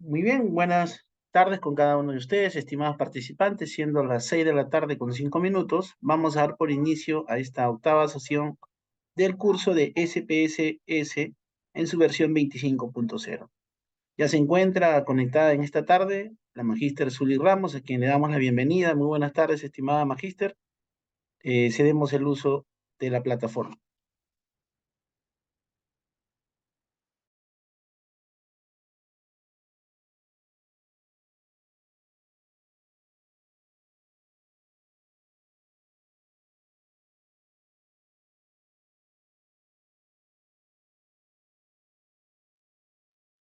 Muy bien, buenas tardes con cada uno de ustedes, estimados participantes, siendo las 6 de la tarde con 5 minutos, vamos a dar por inicio a esta octava sesión del curso de SPSS en su versión 25.0. Ya se encuentra conectada en esta tarde la magíster Zully Ramos, a quien le damos la bienvenida. Muy buenas tardes, estimada magíster. Cedemos el uso de la plataforma.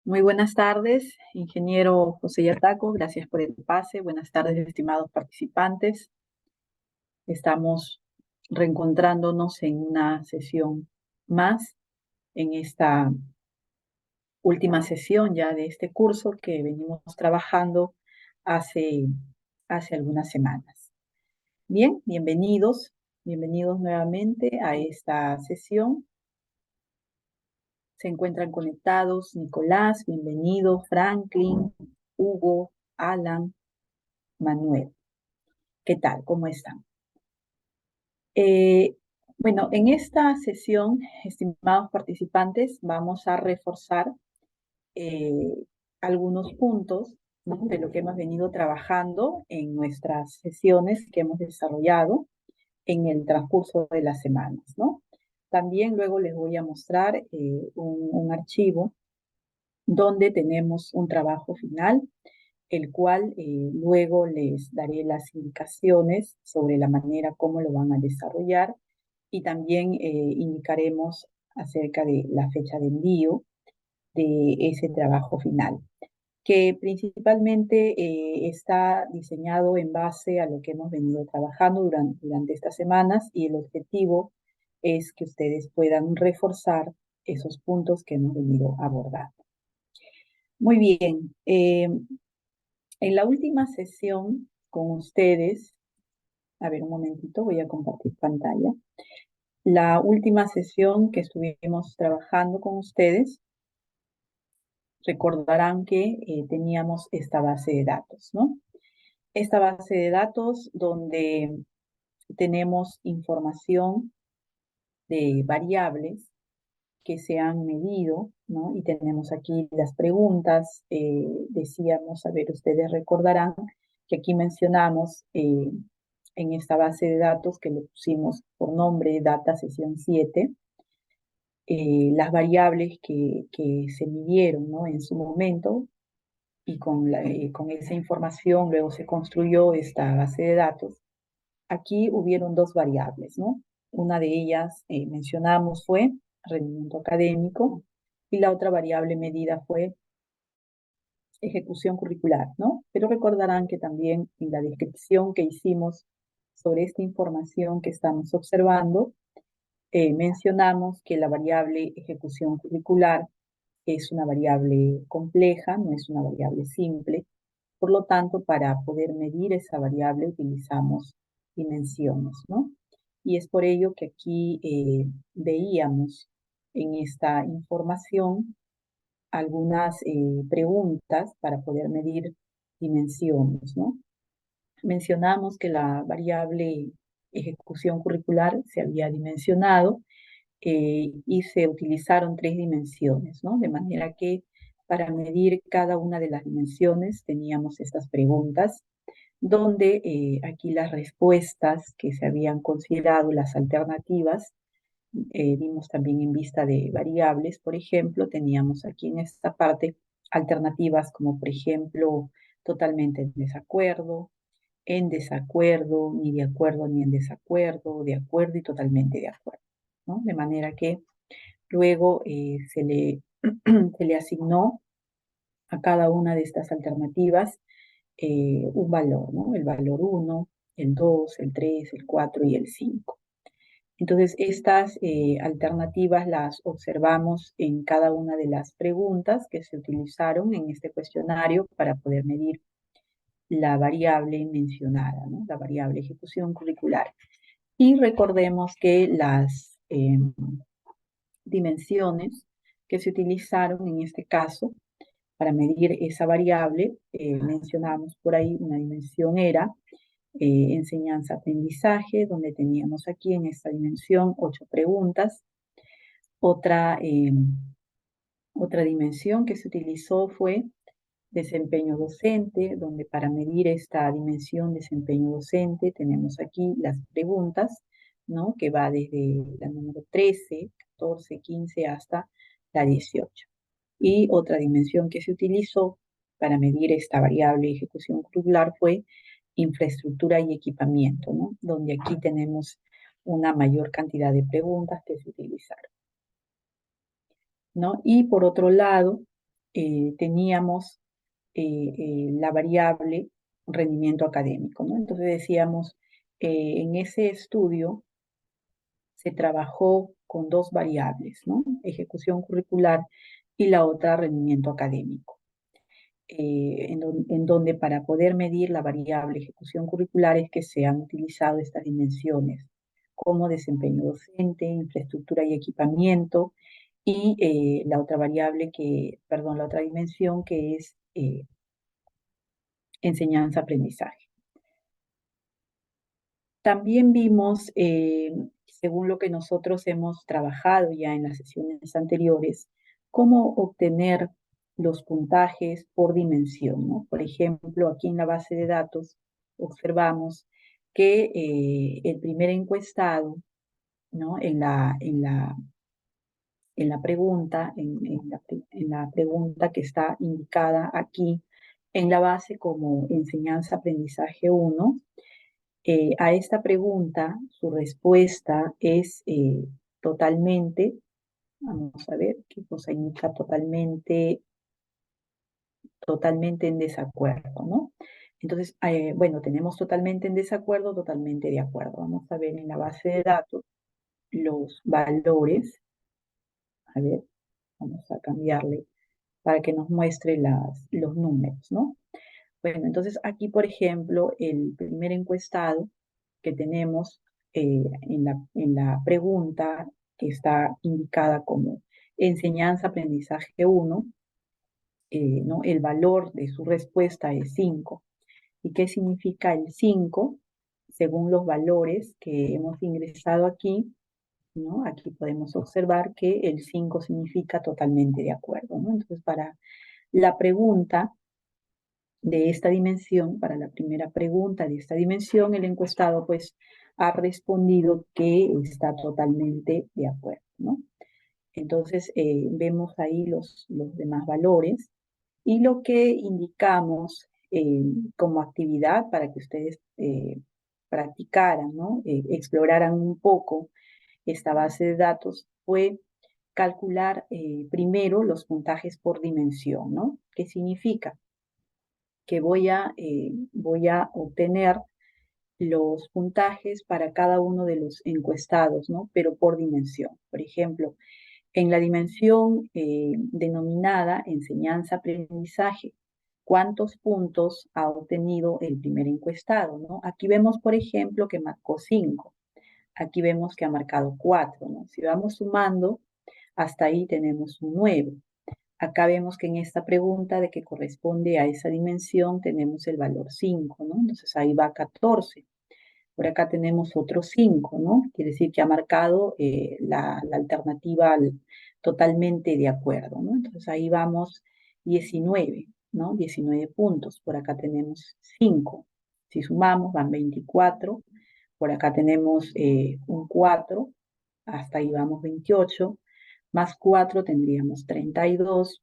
Muy buenas tardes, ingeniero José Yataco, gracias por el pase. Buenas tardes, estimados participantes. Estamos reencontrándonos en una sesión más, en esta última sesión ya de este curso que venimos trabajando hace algunas semanas. Bien, bienvenidos nuevamente a esta sesión. Se encuentran conectados Nicolás, bienvenido, Franklin, Hugo, Alan, Manuel. ¿Qué tal? ¿Cómo están? Bueno, en esta sesión, estimados participantes, vamos a reforzar eh, algunos puntos, ¿no?, de lo que hemos venido trabajando en nuestras sesiones que hemos desarrollado en el transcurso de las semanas, ¿no? También luego les voy a mostrar un archivo donde tenemos un trabajo final, el cual luego les daré las indicaciones sobre la manera como lo van a desarrollar y también indicaremos acerca de la fecha de envío de ese trabajo final, que principalmente está diseñado en base a lo que hemos venido trabajando durante estas semanas, y el objetivo es que ustedes puedan reforzar esos puntos que hemos venido abordando. Muy bien, en la última sesión con ustedes, a ver un momentito, voy a compartir pantalla. La última sesión que estuvimos trabajando con ustedes, recordarán que teníamos esta base de datos, ¿no? Esta base de datos donde tenemos información de variables que se han medido, ¿no? Y tenemos aquí las preguntas. Decíamos, a ver, ustedes recordarán que aquí mencionamos en esta base de datos que le pusimos por nombre Data Sesión 7, las variables que se midieron, ¿no?, en su momento, y con esa información luego se construyó esta base de datos. Aquí hubieron dos variables, ¿no? Una de ellas mencionamos fue rendimiento académico, y la otra variable medida fue ejecución curricular, ¿no? Pero recordarán que también en la descripción que hicimos sobre esta información que estamos observando, mencionamos que la variable ejecución curricular es una variable compleja, no es una variable simple. Por lo tanto, para poder medir esa variable utilizamos dimensiones, ¿no? Y es por ello que aquí veíamos en esta información algunas preguntas para poder medir dimensiones, ¿no? Mencionamos que la variable ejecución curricular se había dimensionado y se utilizaron 3 dimensiones, ¿no? De manera que para medir cada una de las dimensiones teníamos estas preguntas, donde aquí las respuestas que se habían considerado, las alternativas, vimos también en vista de variables. Por ejemplo, teníamos aquí en esta parte alternativas como, por ejemplo, totalmente en desacuerdo, ni de acuerdo ni en desacuerdo, de acuerdo y totalmente de acuerdo, ¿no? De manera que luego se le asignó a cada una de estas alternativas un valor, ¿no? El valor 1, el 2, el 3, el 4 y el 5. Entonces, estas alternativas las observamos en cada una de las preguntas que se utilizaron en este cuestionario para poder medir la variable mencionada, ¿no?, la variable ejecución curricular. Y recordemos que las dimensiones que se utilizaron en este caso para medir esa variable, mencionábamos por ahí, una dimensión era enseñanza-aprendizaje, donde teníamos aquí en esta dimensión 8 preguntas. Otra dimensión que se utilizó fue desempeño docente, donde para medir esta dimensión desempeño docente tenemos aquí las preguntas, ¿no? Que va desde la número 13, 14, 15 hasta la 18. Y otra dimensión que se utilizó para medir esta variable de ejecución curricular fue infraestructura y equipamiento, ¿no? Donde aquí tenemos una mayor cantidad de preguntas que se utilizaron, ¿no? Y por otro lado, teníamos la variable rendimiento académico, ¿no? Entonces decíamos, en ese estudio se trabajó con dos variables, ¿no? Ejecución curricular y la otra rendimiento académico. En donde para poder medir la variable ejecución curricular es que se han utilizado estas dimensiones como desempeño docente, infraestructura y equipamiento, y la otra variable la otra dimensión que es enseñanza-aprendizaje. También vimos, según lo que nosotros hemos trabajado ya en las sesiones anteriores, cómo obtener los puntajes por dimensión, ¿no? Por ejemplo, aquí en la base de datos observamos que el primer encuestado, ¿no? En la pregunta, en la pregunta que está indicada aquí en la base como enseñanza-aprendizaje 1, a esta pregunta, su respuesta es totalmente, vamos a ver qué cosa indica totalmente en desacuerdo, ¿no? Entonces, bueno, tenemos totalmente en desacuerdo, totalmente de acuerdo. Vamos a ver en la base de datos los valores. A ver, vamos a cambiarle para que nos muestre los números, ¿no? Bueno, entonces aquí, por ejemplo, el primer encuestado que tenemos en la pregunta que está indicada como enseñanza-aprendizaje 1, ¿no? El valor de su respuesta es 5. ¿Y qué significa el 5? Según los valores que hemos ingresado aquí, ¿no? Aquí podemos observar que el 5 significa totalmente de acuerdo, ¿no? Entonces, para la pregunta de esta dimensión, para la primera pregunta de esta dimensión, el encuestado pues ha respondido que está totalmente de acuerdo, ¿no? Entonces vemos ahí los demás valores y lo que indicamos como actividad para que ustedes practicaran, ¿no? Exploraran un poco esta base de datos fue calcular primero los puntajes por dimensión, ¿no? ¿Qué significa? Que voy a obtener los puntajes para cada uno de los encuestados, ¿no? Pero por dimensión. Por ejemplo, en la dimensión denominada enseñanza-aprendizaje, ¿cuántos puntos ha obtenido el primer encuestado, ¿no? Aquí vemos, por ejemplo, que marcó 5. Aquí vemos que ha marcado 4, ¿no? Si vamos sumando, hasta ahí tenemos un 9. Acá vemos que en esta pregunta de que corresponde a esa dimensión tenemos el valor 5, ¿no? Entonces ahí va 14. Por acá tenemos otro 5, ¿no? Quiere decir que ha marcado la alternativa totalmente de acuerdo, ¿no? Entonces ahí vamos 19, ¿no? 19 puntos. Por acá tenemos 5. Si sumamos van 24. Por acá tenemos un 4. Hasta ahí vamos 28. Más 4 tendríamos 32.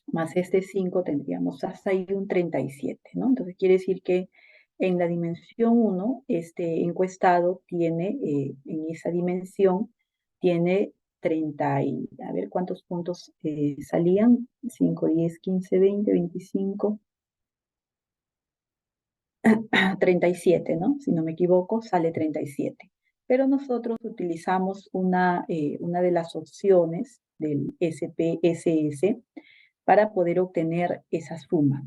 Más este 5 tendríamos hasta ahí un 37, ¿no? Entonces quiere decir que en la dimensión 1, este encuestado tiene, en esa dimensión, tiene 30 y, a ver cuántos puntos salían, 5, 10, 15, 20, 25, 37, ¿no? Si no me equivoco, sale 37. Pero nosotros utilizamos una de las opciones del SPSS para poder obtener esa suma,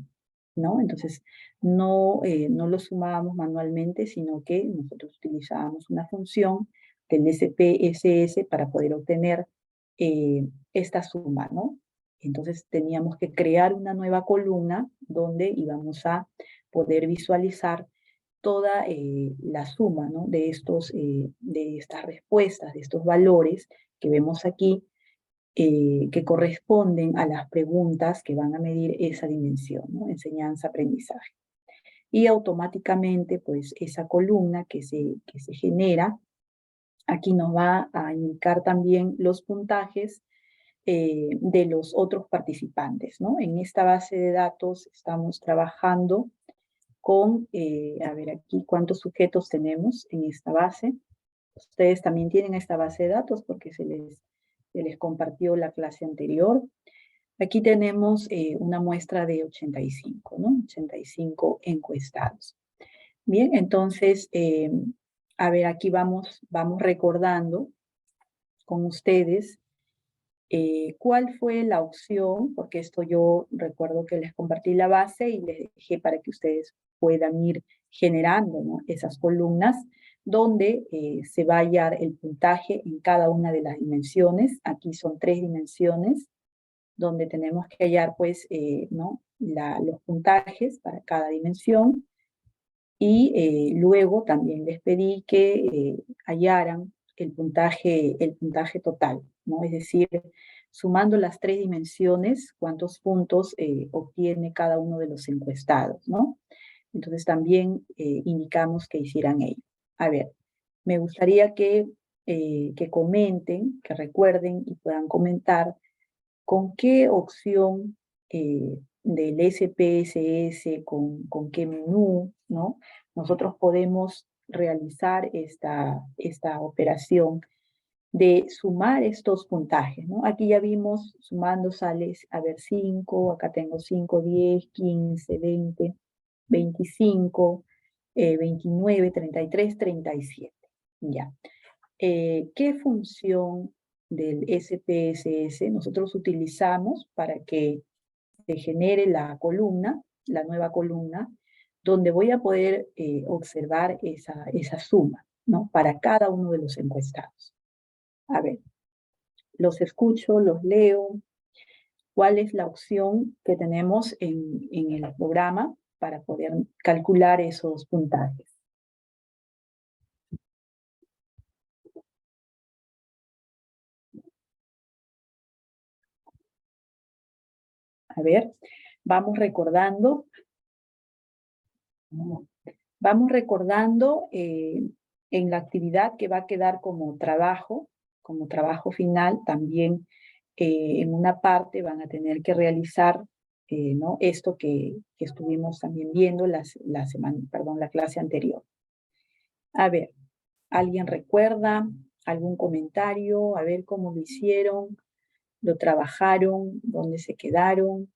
¿no? Entonces, no lo sumábamos manualmente, sino que nosotros utilizábamos una función del SPSS para poder obtener esta suma, ¿no? Entonces teníamos que crear una nueva columna donde íbamos a poder visualizar toda la suma, ¿no?, de estas respuestas, de estos valores que vemos aquí, que corresponden a las preguntas que van a medir esa dimensión, ¿no?, enseñanza-aprendizaje. Y automáticamente, pues, esa columna que se genera, aquí nos va a indicar también los puntajes de los otros participantes, ¿no? En esta base de datos estamos trabajando con, a ver aquí cuántos sujetos tenemos en esta base. Ustedes también tienen esta base de datos porque se les compartió la clase anterior. Aquí tenemos una muestra de 85, ¿no? 85 encuestados. Bien, entonces, a ver, aquí vamos recordando con ustedes cuál fue la opción, porque esto yo recuerdo que les compartí la base y les dejé para que ustedes puedan ir generando, ¿no?, esas columnas donde se va a hallar el puntaje en cada una de las dimensiones. Aquí son 3 dimensiones donde tenemos que hallar, pues, ¿no?, los puntajes para cada dimensión. Y luego también les pedí que hallaran el puntaje total, ¿no? Es decir, sumando las 3 dimensiones, cuántos puntos obtiene cada uno de los encuestados, ¿no? Entonces también indicamos que hicieran ello. A ver, me gustaría que comenten, que recuerden y puedan comentar con qué opción del SPSS, con qué menú, ¿no?, nosotros podemos realizar esta operación de sumar estos puntajes, ¿no? Aquí ya vimos, sumando sales, a ver, 5, acá tengo 5, 10, 15, 20, 25, 29, 33, 37, ya. ¿Qué función del SPSS nosotros utilizamos para que se genere la columna, la nueva columna, donde voy a poder observar esa suma, ¿no?, para cada uno de los encuestados? A ver, los escucho, los leo. ¿Cuál es la opción que tenemos en el programa para poder calcular esos puntajes? A ver, vamos recordando. Vamos recordando en la actividad que va a quedar como trabajo final, también en una parte van a tener que realizar, ¿no?, esto que estuvimos también viendo la clase anterior. A ver, ¿alguien recuerda algún comentario? A ver cómo lo hicieron, lo trabajaron, dónde se quedaron.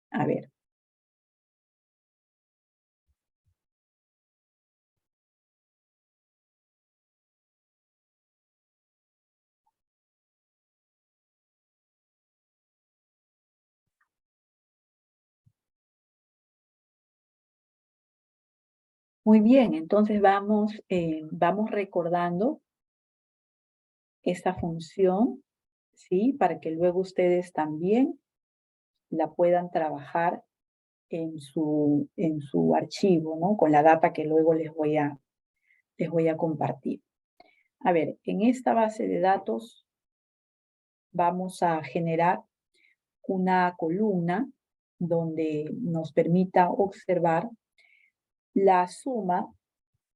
A ver. Muy bien, entonces vamos recordando esta función, ¿sí?, para que luego ustedes también la puedan trabajar en su archivo, ¿no?, con la data que luego les voy a compartir. A ver, en esta base de datos vamos a generar una columna donde nos permita observar la suma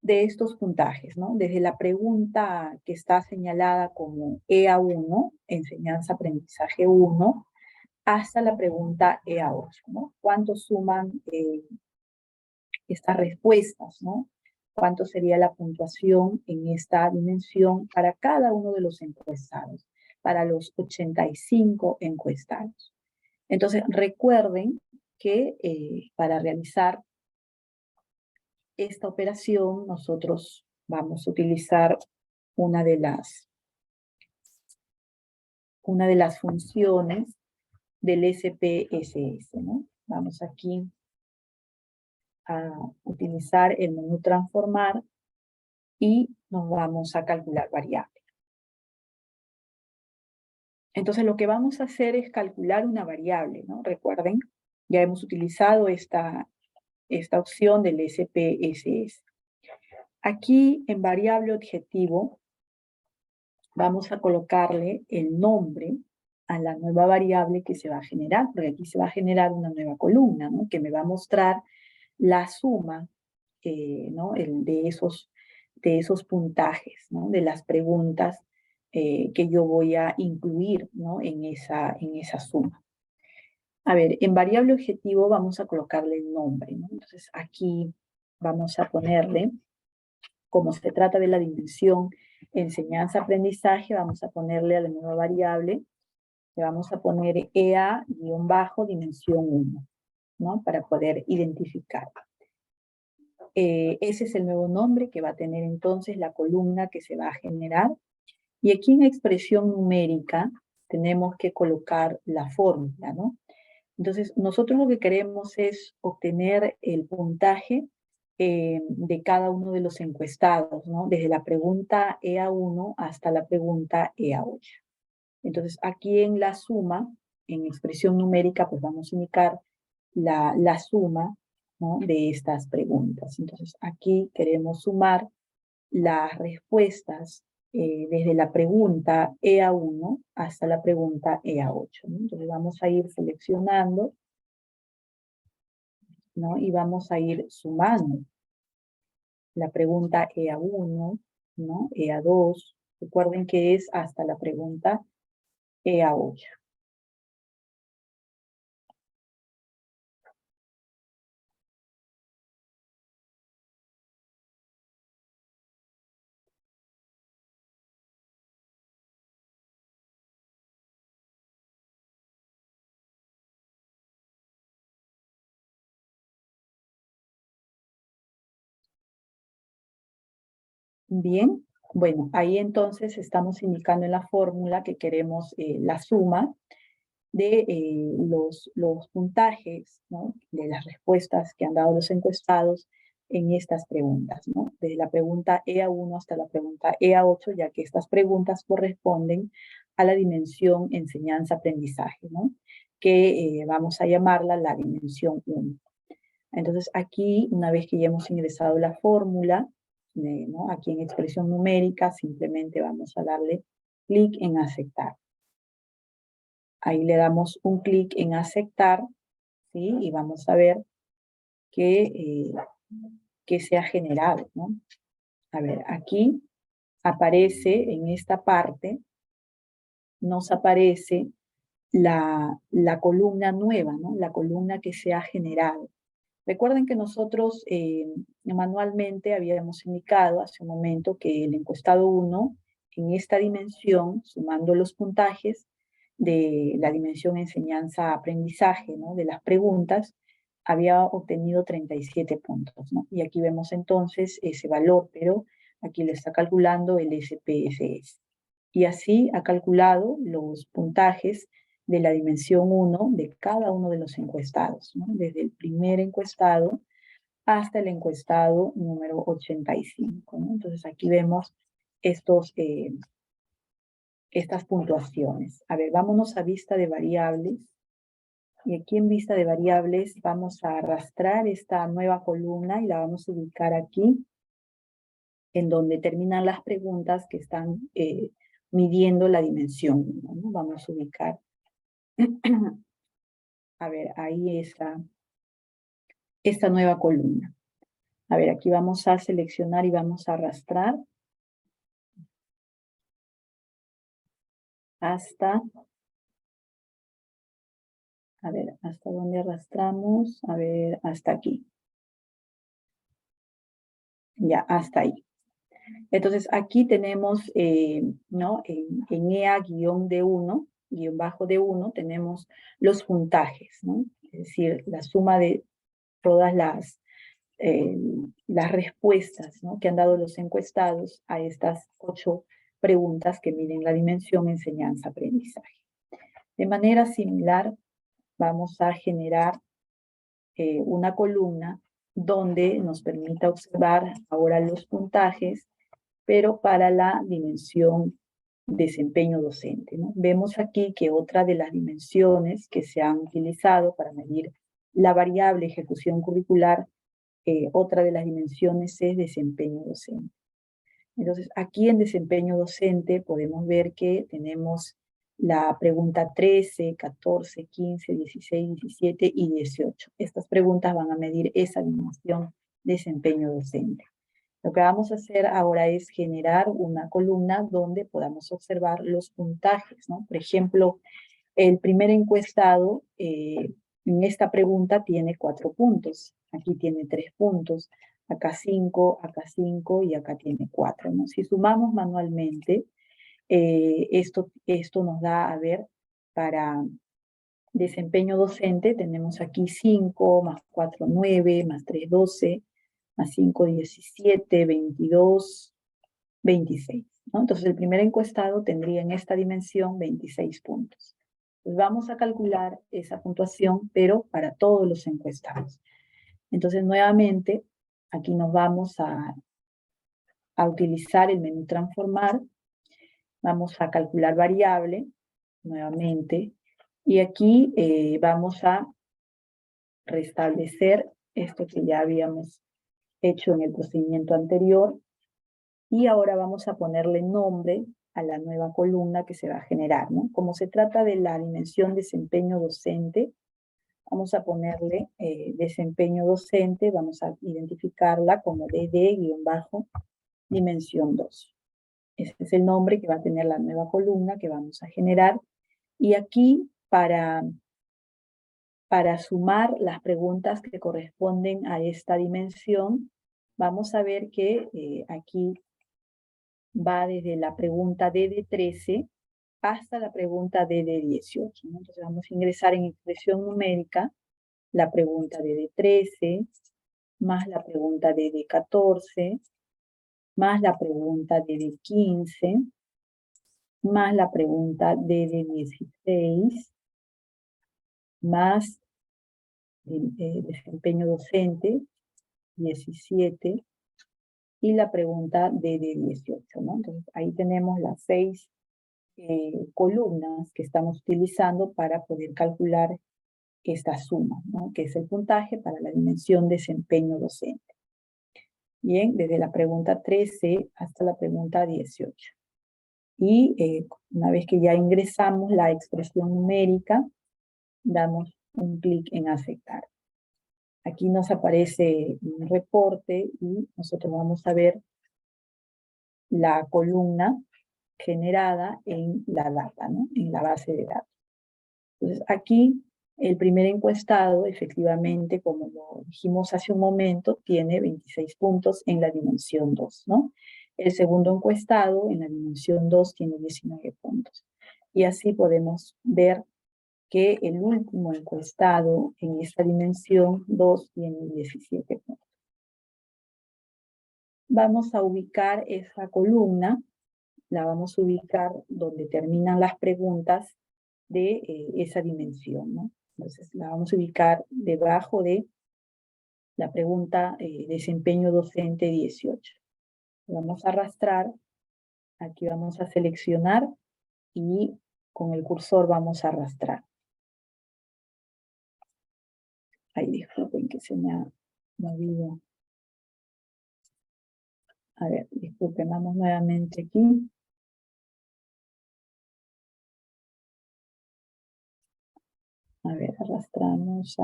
de estos puntajes, ¿no? Desde la pregunta que está señalada como EA1, enseñanza-aprendizaje 1, hasta la pregunta EA8, ¿no? ¿Cuánto suman estas respuestas, ¿no? ¿Cuánto sería la puntuación en esta dimensión para cada uno de los encuestados, para los 85 encuestados? Entonces, recuerden que para realizar esta operación nosotros vamos a utilizar una de las funciones del SPSS, ¿no? Vamos aquí a utilizar el menú transformar y nos vamos a calcular variable. Entonces lo que vamos a hacer es calcular una variable, ¿no? Recuerden, ya hemos utilizado esta opción del SPSS. Aquí en variable objetivo vamos a colocarle el nombre a la nueva variable que se va a generar, porque aquí se va a generar una nueva columna, ¿no? Que me va a mostrar la suma, ¿no? de esos puntajes, ¿no? De las preguntas que yo voy a incluir, ¿no? en esa suma. A ver, en variable objetivo vamos a colocarle el nombre, ¿no? Entonces aquí vamos a ponerle, como se trata de la dimensión enseñanza-aprendizaje, vamos a ponerle a la nueva variable, le vamos a poner EA-dimensión 1, ¿no? Para poder identificar. Ese es el nuevo nombre que va a tener entonces la columna que se va a generar. Y aquí en expresión numérica tenemos que colocar la fórmula, ¿no? Entonces, nosotros lo que queremos es obtener el puntaje de cada uno de los encuestados, ¿no? Desde la pregunta EA1 hasta la pregunta EA8. Entonces, aquí en la suma, en expresión numérica, pues vamos a indicar la suma, ¿no? De estas preguntas. Entonces, aquí queremos sumar las respuestas desde la pregunta EA1 hasta la pregunta EA8, ¿no? Entonces vamos a ir seleccionando, ¿no? Y vamos a ir sumando la pregunta EA1, ¿no? EA2, recuerden que es hasta la pregunta EA8. Bien, bueno, ahí entonces estamos indicando en la fórmula que queremos la suma de los puntajes, ¿no? De las respuestas que han dado los encuestados en estas preguntas, ¿no? Desde la pregunta EA1 hasta la pregunta EA8, ya que estas preguntas corresponden a la dimensión enseñanza-aprendizaje, ¿no? Que vamos a llamarla la dimensión 1. Entonces aquí, una vez que ya hemos ingresado la fórmula, ¿no? Aquí en expresión numérica, simplemente vamos a darle clic en aceptar. Ahí le damos un clic en aceptar, ¿sí? Y vamos a ver que se ha generado, ¿no? A ver, aquí aparece en esta parte, nos aparece la columna nueva, ¿no? La columna que se ha generado. Recuerden que nosotros manualmente habíamos indicado hace un momento que el encuestado 1, en esta dimensión, sumando los puntajes de la dimensión enseñanza-aprendizaje, ¿no? De las preguntas, había obtenido 37 puntos, ¿no? Y aquí vemos entonces ese valor, pero aquí le está calculando el SPSS. Y así ha calculado los puntajes de la dimensión 1 de cada uno de los encuestados, ¿no? Desde el primer encuestado hasta el encuestado número 85, ¿no? Entonces aquí vemos estas puntuaciones. A ver, vámonos a vista de variables. Y aquí en vista de variables vamos a arrastrar esta nueva columna y la vamos a ubicar aquí, en donde terminan las preguntas que están midiendo la dimensión 1, ¿no? Vamos a ubicar. A ver, ahí está esta nueva columna. A ver, aquí vamos a seleccionar y vamos a arrastrar hasta, a ver, ¿hasta dónde arrastramos? A ver, hasta aquí. Ya, hasta ahí. Entonces, aquí tenemos, ¿no? En EA-D1, guión bajo D1, tenemos los puntajes, ¿no? Es decir, la suma de todas las respuestas, ¿no? Que han dado los encuestados a estas 8 preguntas que miden la dimensión enseñanza-aprendizaje. De manera similar, vamos a generar una columna donde nos permita observar ahora los puntajes, pero para la dimensión desempeño docente, ¿no? Vemos aquí que otra de las dimensiones que se han utilizado para medir la variable ejecución curricular, otra de las dimensiones es desempeño docente. Entonces, aquí en desempeño docente podemos ver que tenemos la pregunta 13, 14, 15, 16, 17 y 18. Estas preguntas van a medir esa dimensión de desempeño docente. Lo que vamos a hacer ahora es generar una columna donde podamos observar los puntajes, ¿no? Por ejemplo, el primer encuestado en esta pregunta tiene 4 puntos. Aquí tiene 3 puntos. Acá 5 y acá tiene 4, ¿no? Si sumamos manualmente, esto nos da, a ver, para desempeño docente tenemos aquí 5, más 4, 9, más 3, 12, más 5, 17, 22, 26, ¿no? Entonces el primer encuestado tendría en esta dimensión 26 puntos. Pues vamos a calcular esa puntuación, pero para todos los encuestados. Entonces nuevamente, aquí nos vamos a utilizar el menú transformar, vamos a calcular variable, nuevamente, y aquí vamos a restablecer esto que ya habíamos hecho en el procedimiento anterior, y ahora vamos a ponerle nombre a la nueva columna que se va a generar, ¿no? Como se trata de la dimensión desempeño docente, vamos a ponerle desempeño docente, vamos a identificarla como DD-dimensión 2. Ese es el nombre que va a tener la nueva columna que vamos a generar. Y aquí, para sumar las preguntas que corresponden a esta dimensión, vamos a ver que aquí va desde la pregunta DD13 hasta la pregunta DD18, ¿no? Entonces vamos a ingresar en expresión numérica la pregunta DD13, más la pregunta DD14, más la pregunta DD15, más la pregunta DD16, más desempeño docente, 17, y la pregunta DD18, ¿no? Entonces ahí tenemos las 6 columnas que estamos utilizando para poder calcular esta suma, ¿no? Que es el puntaje para la dimensión desempeño docente. Bien, desde la pregunta 13 hasta la pregunta 18. Y una vez que ya ingresamos la expresión numérica, damos un clic en aceptar. Aquí nos aparece un reporte y nosotros vamos a ver la columna generada en la data, ¿no? En la base de datos. Entonces aquí el primer encuestado, efectivamente, como lo dijimos hace un momento, tiene 26 puntos en la dimensión 2, ¿no? El segundo encuestado en la dimensión 2 tiene 19 puntos. Y así podemos ver que el último encuestado en esta dimensión 2 tiene 17 puntos. Vamos a ubicar esa columna, la vamos a ubicar donde terminan las preguntas de esa dimensión, ¿no? Entonces la vamos a ubicar debajo de la pregunta desempeño docente 18. Vamos a arrastrar, aquí vamos a seleccionar y con el cursor vamos a arrastrar. Ay, disculpen que se me ha movido. A ver, disculpen, vamos nuevamente aquí. A ver, arrastramos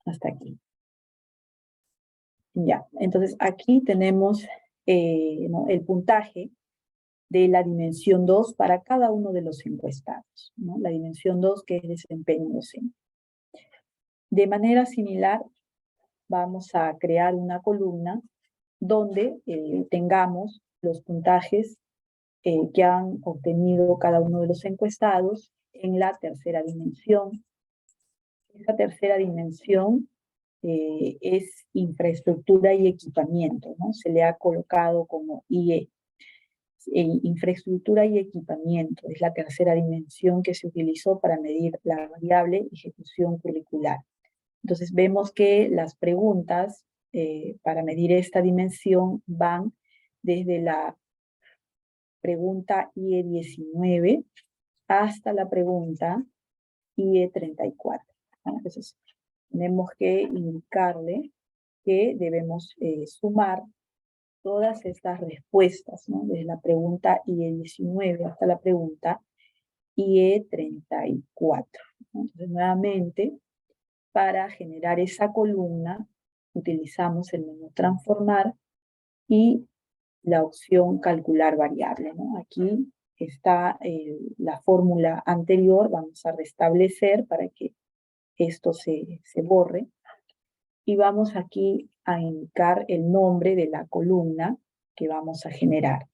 hasta aquí. Ya, entonces aquí tenemos ¿no? el puntaje de la dimensión 2 para cada uno de los encuestados, ¿no? La dimensión 2 que es desempeño docente. De manera similar, vamos a crear una columna donde tengamos los puntajes que han obtenido cada uno de los encuestados en la tercera dimensión. Esa tercera dimensión es infraestructura y equipamiento, ¿no? Se le ha colocado como IE. Infraestructura y equipamiento es la tercera dimensión que se utilizó para medir la variable ejecución curricular. Entonces vemos que las preguntas para medir esta dimensión van desde la pregunta IE 19 hasta la pregunta IE 34. Entonces, tenemos que indicarle que debemos sumar todas estas respuestas, ¿no? Desde la pregunta IE 19 hasta la pregunta IE 34. ¿no? Entonces, nuevamente, para generar esa columna, utilizamos el menú transformar y la opción calcular variable, ¿no? Aquí está la fórmula anterior, vamos a restablecer para que esto se borre. Y vamos aquí a indicar el nombre de la columna que vamos a generar.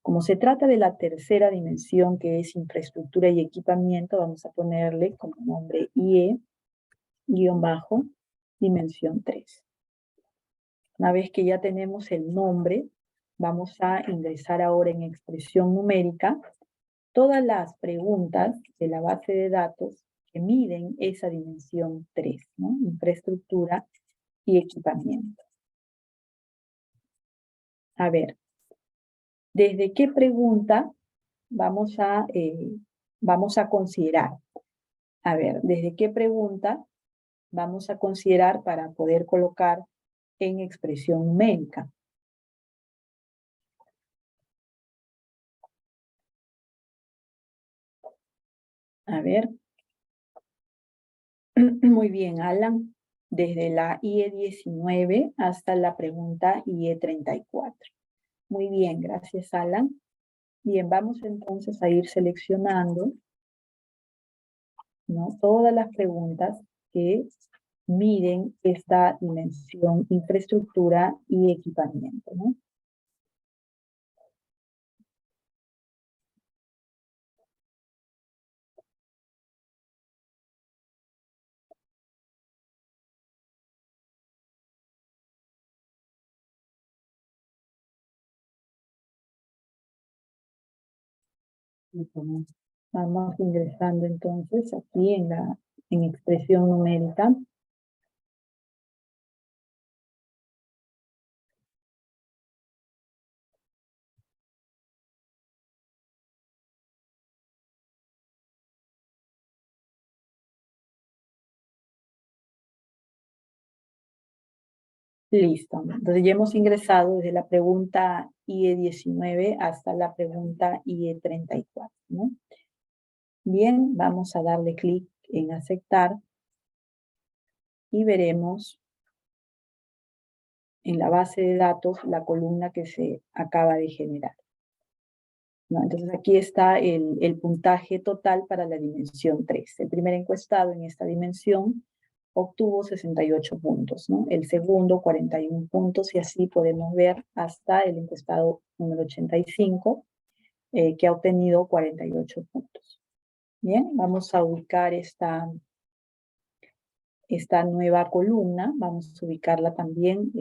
Como se trata de la tercera dimensión, que es infraestructura y equipamiento, vamos a ponerle como nombre IE-dimensión 3. Una vez que ya tenemos el nombre, vamos a ingresar ahora en expresión numérica todas las preguntas de la base de datos que miden esa dimensión 3, ¿no? Infraestructura y equipamiento. A ver, ¿desde qué pregunta vamos a considerar? A ver, ¿desde qué pregunta vamos a considerar para poder colocar en expresión numérica? A ver. Muy bien, Alan. Desde la IE 19 hasta la pregunta IE 34. Muy bien, gracias, Alan. Bien, vamos entonces a ir seleccionando, ¿no? Todas las preguntas que miden esta dimensión infraestructura y equipamiento, ¿no? Vamos ingresando entonces aquí en expresión numérica. Listo. Entonces ya hemos ingresado desde la pregunta IE 19 hasta la pregunta IE 34, ¿no? Bien, vamos a darle clic en aceptar y veremos en la base de datos la columna que se acaba de generar, ¿no? Entonces aquí está el puntaje total para la dimensión 3. El primer encuestado en esta dimensión obtuvo 68 puntos, ¿no? El segundo 41 puntos y así podemos ver hasta el encuestado número 85 que ha obtenido 48 puntos. Bien, vamos a ubicar esta nueva columna, vamos a ubicarla también,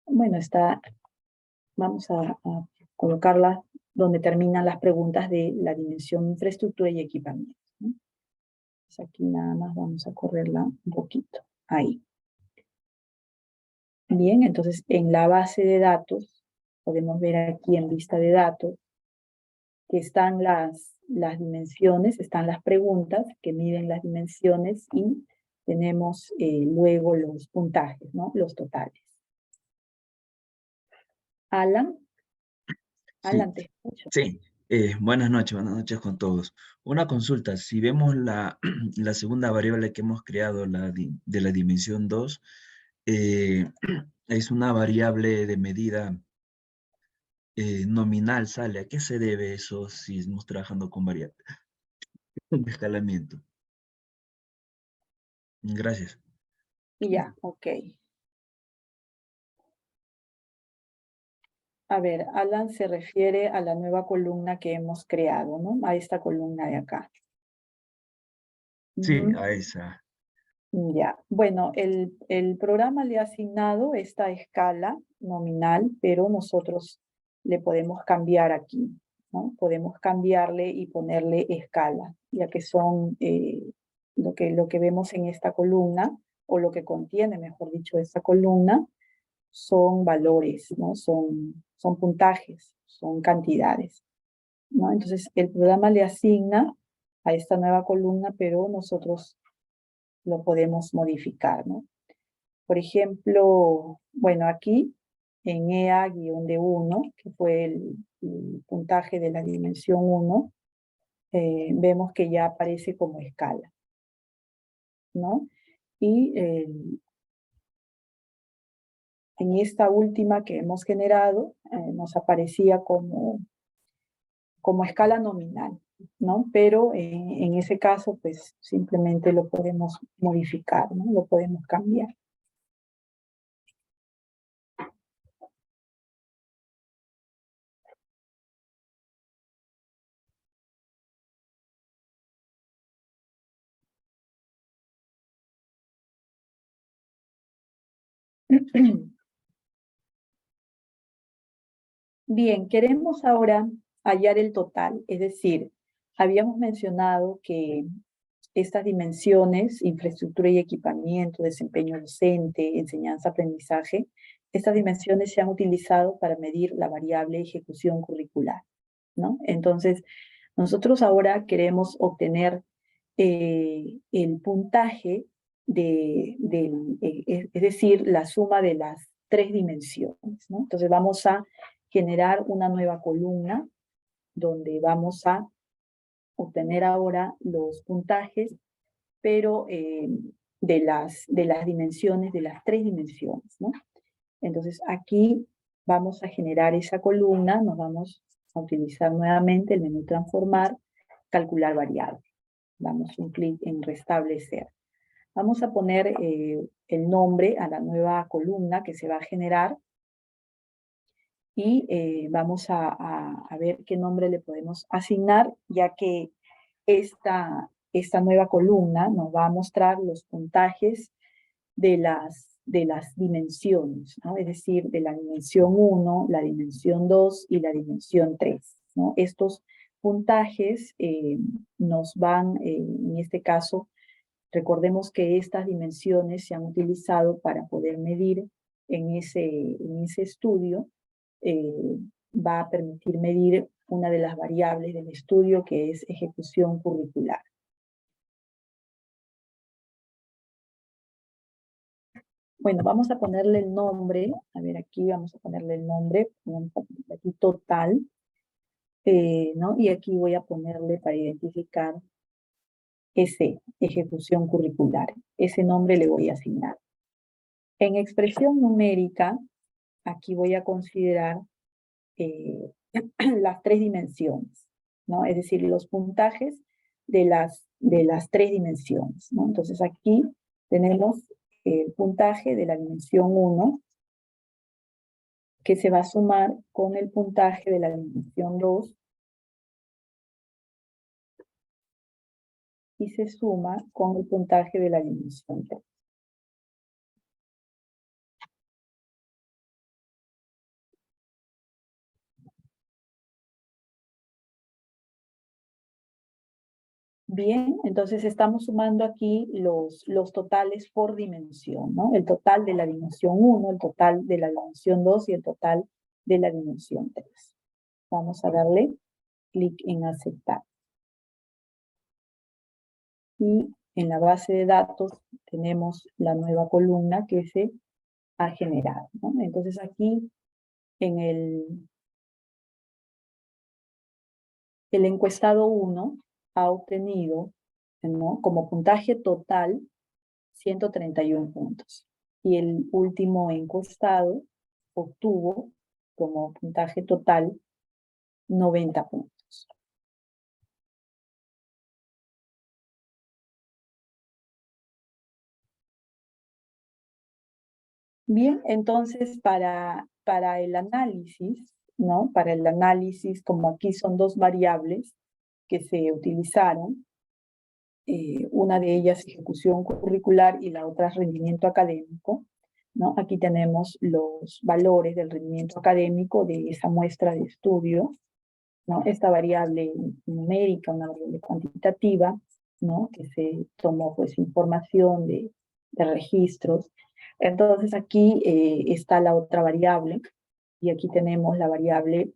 bueno, vamos a colocarla donde terminan las preguntas de la dimensión infraestructura y equipamiento, ¿no? Entonces aquí nada más vamos a correrla un poquito, ahí. Bien, entonces en la base de datos, podemos ver aquí en vista de datos, que están las dimensiones, están las preguntas que miden las dimensiones y tenemos luego los puntajes, ¿no? Los totales. Alan, Sí, te escucho. sí. Buenas noches con todos. Una consulta, si vemos la, la segunda variable que hemos creado, de la dimensión 2, es una variable de medida nominal, ¿sale? ¿A qué se debe eso si estamos trabajando con variable de escalamiento? Gracias. Ya, ok. A ver, Alan se refiere a la nueva columna que hemos creado, ¿no? A esta columna de acá. Sí, a esa. Ya, bueno, el programa le ha asignado esta escala nominal, pero nosotros le podemos cambiar aquí, ¿no? Podemos cambiarle y ponerle escala, ya que son lo que vemos en esta columna, o lo que contiene, mejor dicho, esta columna, son valores, ¿no? Son puntajes, son cantidades, ¿no? Entonces, el programa le asigna a esta nueva columna, pero nosotros lo podemos modificar, ¿no? Por ejemplo, bueno, aquí en EA-D1, que fue el puntaje de la dimensión 1, vemos que ya aparece como escala, ¿no? Y en esta última que hemos generado, nos aparecía como escala nominal, ¿no? Pero en ese caso, pues simplemente lo podemos modificar, ¿no? Lo podemos cambiar. Bien, queremos ahora hallar el total, es decir, habíamos mencionado que estas dimensiones, infraestructura y equipamiento, desempeño docente, enseñanza-aprendizaje, estas dimensiones se han utilizado para medir la variable ejecución curricular, ¿no? Entonces, nosotros ahora queremos obtener el puntaje es decir, la suma de las 3 dimensiones, ¿no? Entonces vamos a generar una nueva columna donde vamos a obtener ahora los puntajes, pero de las dimensiones, de las 3 dimensiones, ¿no? Entonces aquí vamos a generar esa columna, nos vamos a utilizar nuevamente el menú transformar, calcular variable. Damos un clic en restablecer. Vamos a poner el nombre a la nueva columna que se va a generar y vamos a ver qué nombre le podemos asignar, ya que esta nueva columna nos va a mostrar los puntajes de las dimensiones, ¿no? Es decir, de la dimensión 1, la dimensión 2 y la dimensión 3, ¿no? Estos puntajes nos van, en este caso, recordemos que estas dimensiones se han utilizado para poder medir en ese estudio, va a permitir medir una de las variables del estudio que es ejecución curricular. Bueno, vamos a ponerle el nombre, a ver aquí vamos a ponerle el nombre, vamos a ponerle aquí total, ¿no? Y aquí voy a ponerle para identificar ese ejecución curricular, ese nombre le voy a asignar. En expresión numérica, aquí voy a considerar las 3 dimensiones, ¿no? Es decir, los puntajes de las 3 dimensiones, ¿no? Entonces aquí tenemos el puntaje de la dimensión 1, que se va a sumar con el puntaje de la dimensión 2, y se suma con el puntaje de la dimensión 3. Bien, entonces estamos sumando aquí los totales por dimensión, ¿no? El total de la dimensión 1, el total de la dimensión 2 y el total de la dimensión 3. Vamos a darle clic en aceptar. Y en la base de datos tenemos la nueva columna que se ha generado, ¿no? Entonces aquí en el encuestado 1 ha obtenido, ¿no?, como puntaje total 131 puntos. Y el último encuestado obtuvo como puntaje total 90 puntos. Bien, entonces para el análisis, ¿no? Para el análisis, como aquí son 2 variables que se utilizaron, una de ellas ejecución curricular y la otra rendimiento académico, ¿no? Aquí tenemos los valores del rendimiento académico de esa muestra de estudio, ¿no? Esta variable numérica, una variable cuantitativa, ¿no? Que se tomó pues información de registros. Entonces aquí está la otra variable, y aquí tenemos la variable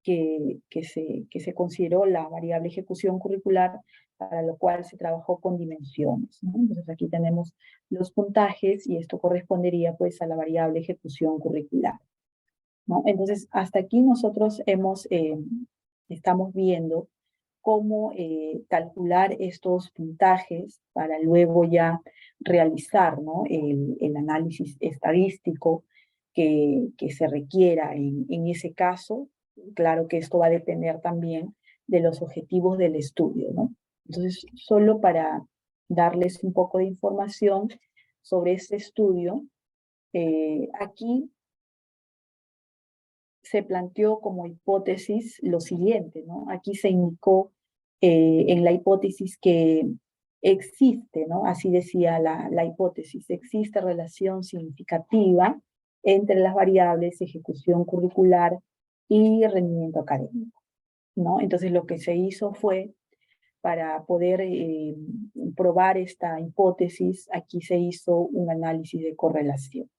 que se consideró la variable ejecución curricular, para lo cual se trabajó con dimensiones, ¿no? Entonces aquí tenemos los puntajes y esto correspondería pues a la variable ejecución curricular, ¿no? Entonces hasta aquí nosotros estamos viendo cómo calcular estos puntajes para luego ya realizar, ¿no?, el análisis estadístico que se requiera en ese caso. Claro que esto va a depender también de los objetivos del estudio, ¿no? Entonces, solo para darles un poco de información sobre este estudio, aquí se planteó como hipótesis lo siguiente, ¿no? Aquí se indicó en la hipótesis que existe, ¿no? Así decía la hipótesis, existe relación significativa entre las variables ejecución curricular y rendimiento académico, ¿no? Entonces lo que se hizo fue, para poder probar esta hipótesis, aquí se hizo un análisis de correlación,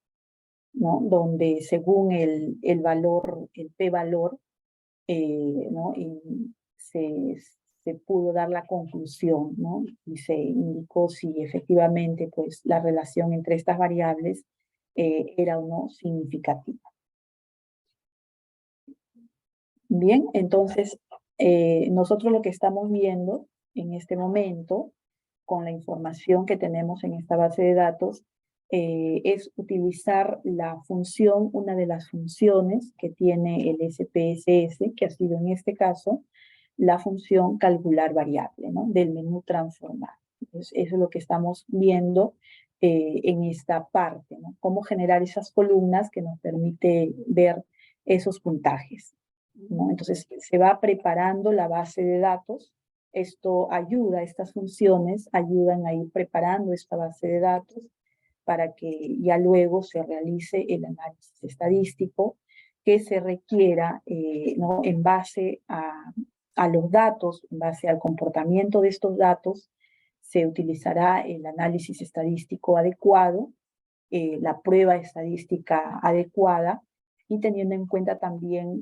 ¿no?, donde según el valor, el p-valor, ¿no?, y se pudo dar la conclusión, ¿no?, y se indicó si efectivamente pues la relación entre estas variables era o no significativa. Bien, entonces nosotros lo que estamos viendo en este momento, con la información que tenemos en esta base de datos, es utilizar la función, una de las funciones que tiene el SPSS, que ha sido en este caso la función calcular variable, ¿no?, del menú transformar. Entonces, eso es lo que estamos viendo en esta parte, ¿no?, cómo generar esas columnas que nos permite ver esos puntajes, ¿no? Entonces, se va preparando la base de datos. Esto ayuda, estas funciones ayudan a ir preparando esta base de datos para que ya luego se realice el análisis estadístico que se requiera, ¿no?, en base a los datos, en base al comportamiento de estos datos, se utilizará el análisis estadístico adecuado, la prueba estadística adecuada, y teniendo en cuenta también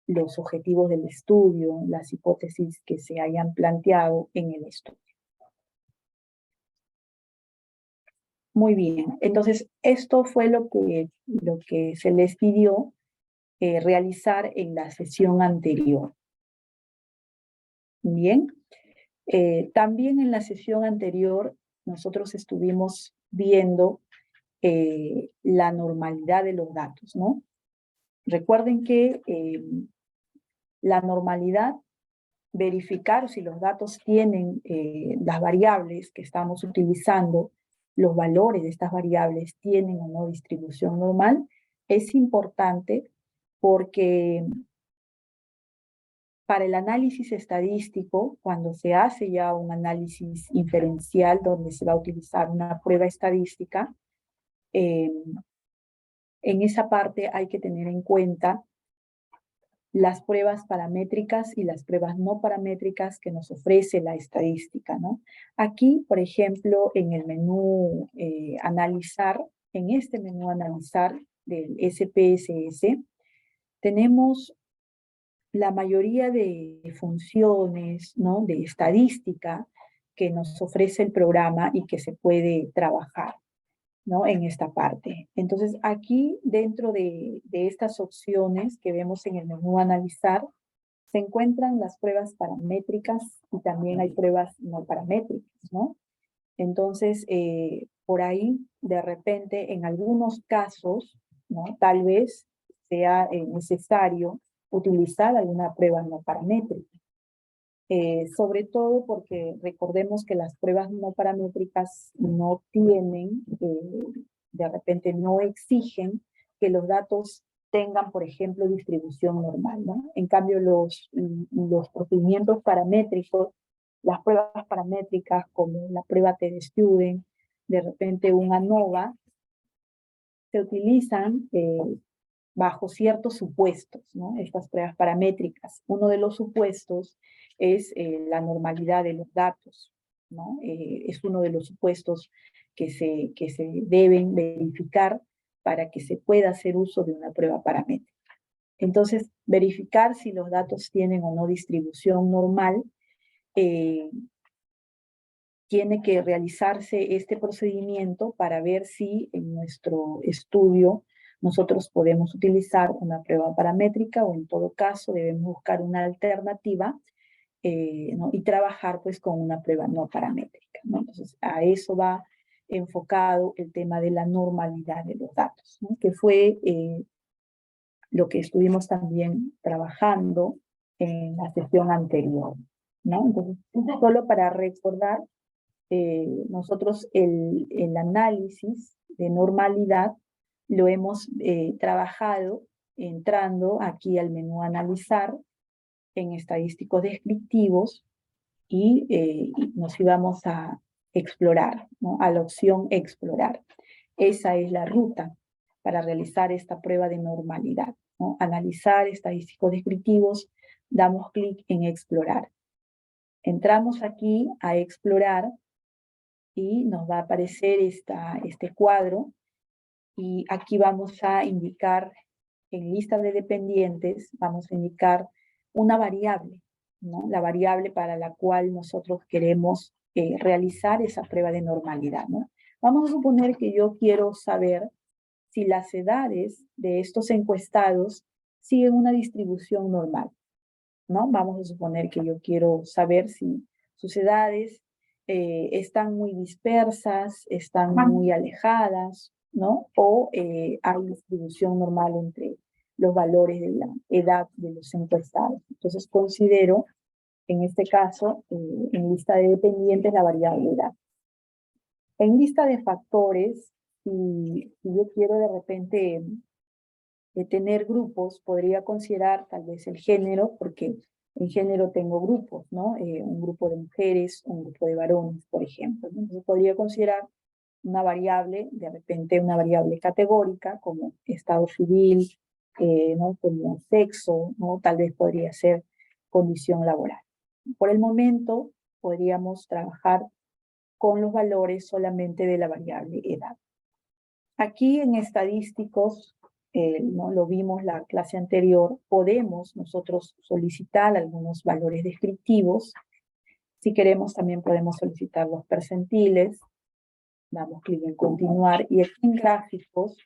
los objetivos del estudio, las hipótesis que se hayan planteado en el estudio. Muy bien, entonces esto fue lo que se les pidió realizar en la sesión anterior. Bien, también en la sesión anterior nosotros estuvimos viendo la normalidad de los datos, ¿no? Recuerden que la normalidad, verificar si los datos tienen las variables que estamos utilizando, los valores de estas variables tienen o no distribución normal, es importante porque para el análisis estadístico, cuando se hace ya un análisis inferencial donde se va a utilizar una prueba estadística, en esa parte hay que tener en cuenta las pruebas paramétricas y las pruebas no paramétricas que nos ofrece la estadística, ¿no? Aquí, por ejemplo, en el menú analizar, en este menú analizar del SPSS, tenemos la mayoría de funciones, ¿no?, de estadística que nos ofrece el programa y que se puede trabajar, ¿no?, en esta parte. Entonces, aquí dentro de estas opciones que vemos en el menú analizar, se encuentran las pruebas paramétricas y también hay pruebas no paramétricas, ¿no? Entonces, por ahí, de repente, en algunos casos, ¿no?, tal vez sea necesario utilizar alguna prueba no paramétrica. Sobre todo porque recordemos que las pruebas no paramétricas no tienen, de repente no exigen que los datos tengan, por ejemplo, distribución normal, ¿no? En cambio, los procedimientos paramétricos, las pruebas paramétricas como la prueba TestStudent, de repente un ANOVA, se utilizan bajo ciertos supuestos, ¿no?, estas pruebas paramétricas. Uno de los supuestos es la normalidad de los datos, ¿no? Es uno de los supuestos que se deben verificar para que se pueda hacer uso de una prueba paramétrica. Entonces, verificar si los datos tienen o no distribución normal, tiene que realizarse este procedimiento para ver si en nuestro estudio nosotros podemos utilizar una prueba paramétrica o en todo caso debemos buscar una alternativa, ¿no? Y trabajar pues con una prueba no paramétrica, ¿no? Entonces a eso va enfocado el tema de la normalidad de los datos, ¿no? Que fue lo que estuvimos también trabajando en la sesión anterior, ¿no? Entonces, solo para recordar, nosotros el análisis de normalidad lo hemos trabajado entrando aquí al menú analizar en estadísticos descriptivos y nos íbamos a explorar, ¿no? A la opción explorar. Esa es la ruta para realizar esta prueba de normalidad, ¿no? Analizar estadísticos descriptivos, damos clic en explorar. Entramos aquí a explorar y nos va a aparecer este cuadro y aquí vamos a indicar en lista de dependientes, vamos a indicar una variable, ¿no? La variable para la cual nosotros queremos realizar esa prueba de normalidad, ¿no? Vamos a suponer que yo quiero saber si las edades de estos encuestados siguen una distribución normal, ¿no? Vamos a suponer que yo quiero saber si sus edades están muy dispersas, están muy alejadas, ¿no? O hay distribución normal entre los valores de la edad de los encuestados. Entonces considero, en este caso, en lista de dependientes la variable edad. En lista de factores, si yo quiero de repente tener grupos, podría considerar tal vez el género, porque en género tengo grupos, ¿no? Un grupo de mujeres, un grupo de varones, por ejemplo, ¿no? Entonces podría considerar una variable, de repente una variable categórica, como estado civil, ¿no? Como sexo, ¿no? Tal vez podría ser condición laboral. Por el momento, podríamos trabajar con los valores solamente de la variable edad. Aquí en estadísticos, ¿no? Lo vimos la clase anterior, podemos nosotros solicitar algunos valores descriptivos. Si queremos también podemos solicitar los percentiles. Damos clic en continuar y aquí en gráficos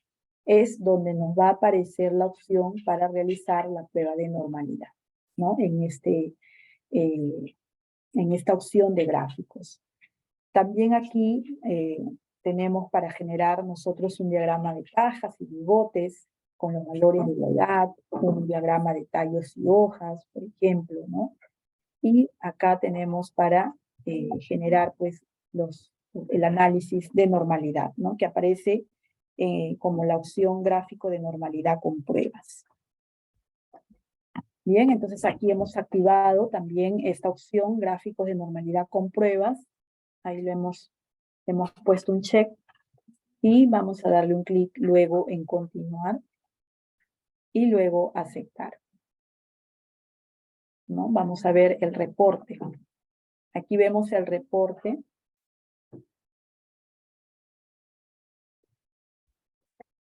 es donde nos va a aparecer la opción para realizar la prueba de normalidad, ¿no? En esta opción de gráficos. También aquí tenemos para generar nosotros un diagrama de cajas y bigotes con los valores de la edad, un diagrama de tallos y hojas, por ejemplo, ¿no? Y acá tenemos para generar, pues, el análisis de normalidad, ¿no? Que aparece como la opción gráfico de normalidad con pruebas. Bien, entonces aquí hemos activado también esta opción gráficos de normalidad con pruebas. Ahí lo hemos puesto un check y vamos a darle un clic luego en continuar y luego aceptar, ¿no? Vamos a ver el reporte. Aquí vemos el reporte.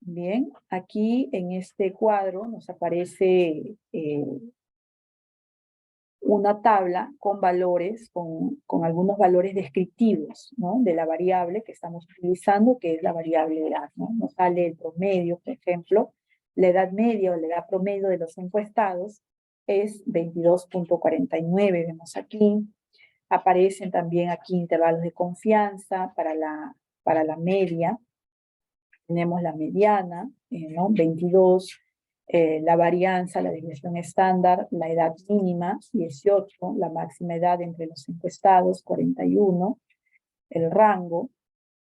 Bien, aquí en este cuadro nos aparece una tabla con valores, con algunos valores descriptivos, ¿no? De la variable que estamos utilizando, que es la variable edad, ¿no? Nos sale el promedio, por ejemplo, la edad media o la edad promedio de los encuestados es 22.49, vemos aquí. Aparecen también aquí intervalos de confianza para la media. Tenemos la mediana, ¿no? 22, la varianza, la desviación estándar, la edad mínima, 18, la máxima edad entre los encuestados, 41, el rango,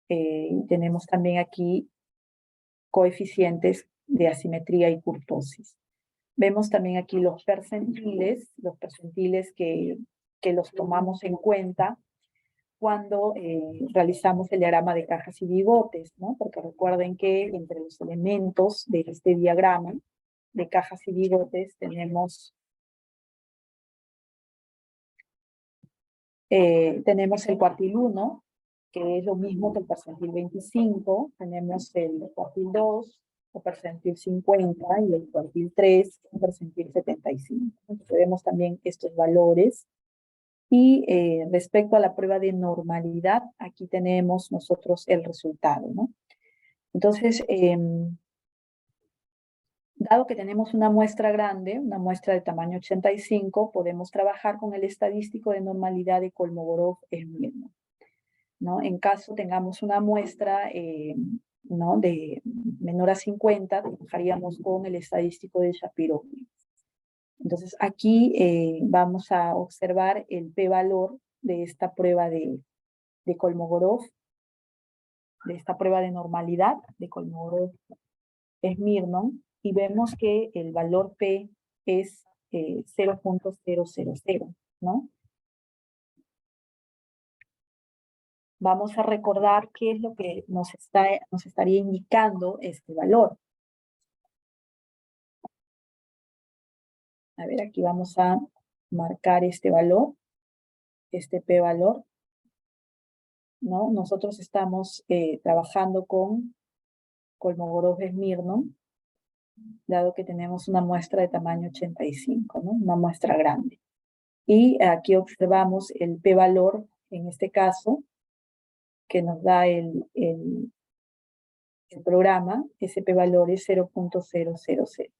tenemos también aquí coeficientes de asimetría y kurtosis. Vemos también aquí los percentiles que los tomamos en cuenta cuando realizamos el diagrama de cajas y bigotes, ¿no? Porque recuerden que entre los elementos de este diagrama de cajas y bigotes tenemos Tenemos el cuartil 1, que es lo mismo que el percentil 25. Tenemos el cuartil 2, el percentil 50, y el cuartil 3, el percentil 75. Entonces, vemos también estos valores. Y respecto a la prueba de normalidad, aquí tenemos nosotros el resultado, ¿no? Entonces, dado que tenemos una muestra grande, una muestra de tamaño 85, podemos trabajar con el estadístico de normalidad de Kolmogorov-Smirnov, ¿no? En caso tengamos una muestra ¿no? de menor a 50, trabajaríamos con el estadístico de Shapiro-Willis. Entonces aquí vamos a observar el p-valor de esta prueba de Kolmogorov, de esta prueba de normalidad de Kolmogorov-Smirnov, y vemos que el valor P es 0.000, ¿no? Vamos a recordar qué es lo que nos estaría indicando este valor. A ver, aquí vamos a marcar este valor, este p-valor, ¿no? Nosotros estamos trabajando con Kolmogorov-Smirnov, dado que tenemos una muestra de tamaño 85, ¿no? Una muestra grande. Y aquí observamos el p-valor, en este caso, que nos da el programa. Ese p-valor es 0.000.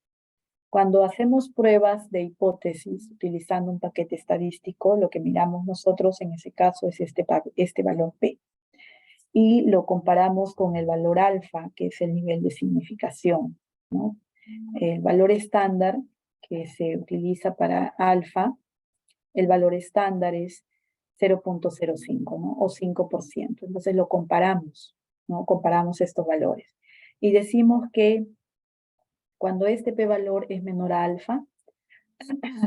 Cuando hacemos pruebas de hipótesis utilizando un paquete estadístico, lo que miramos nosotros en ese caso es este valor P. Y lo comparamos con el valor alfa, que es el nivel de significación, ¿no? El valor estándar que se utiliza para alfa, el valor estándar es 0.05, ¿no? O 5%. Entonces lo comparamos, ¿no? Comparamos estos valores. Y decimos que cuando este p-valor es menor a alfa,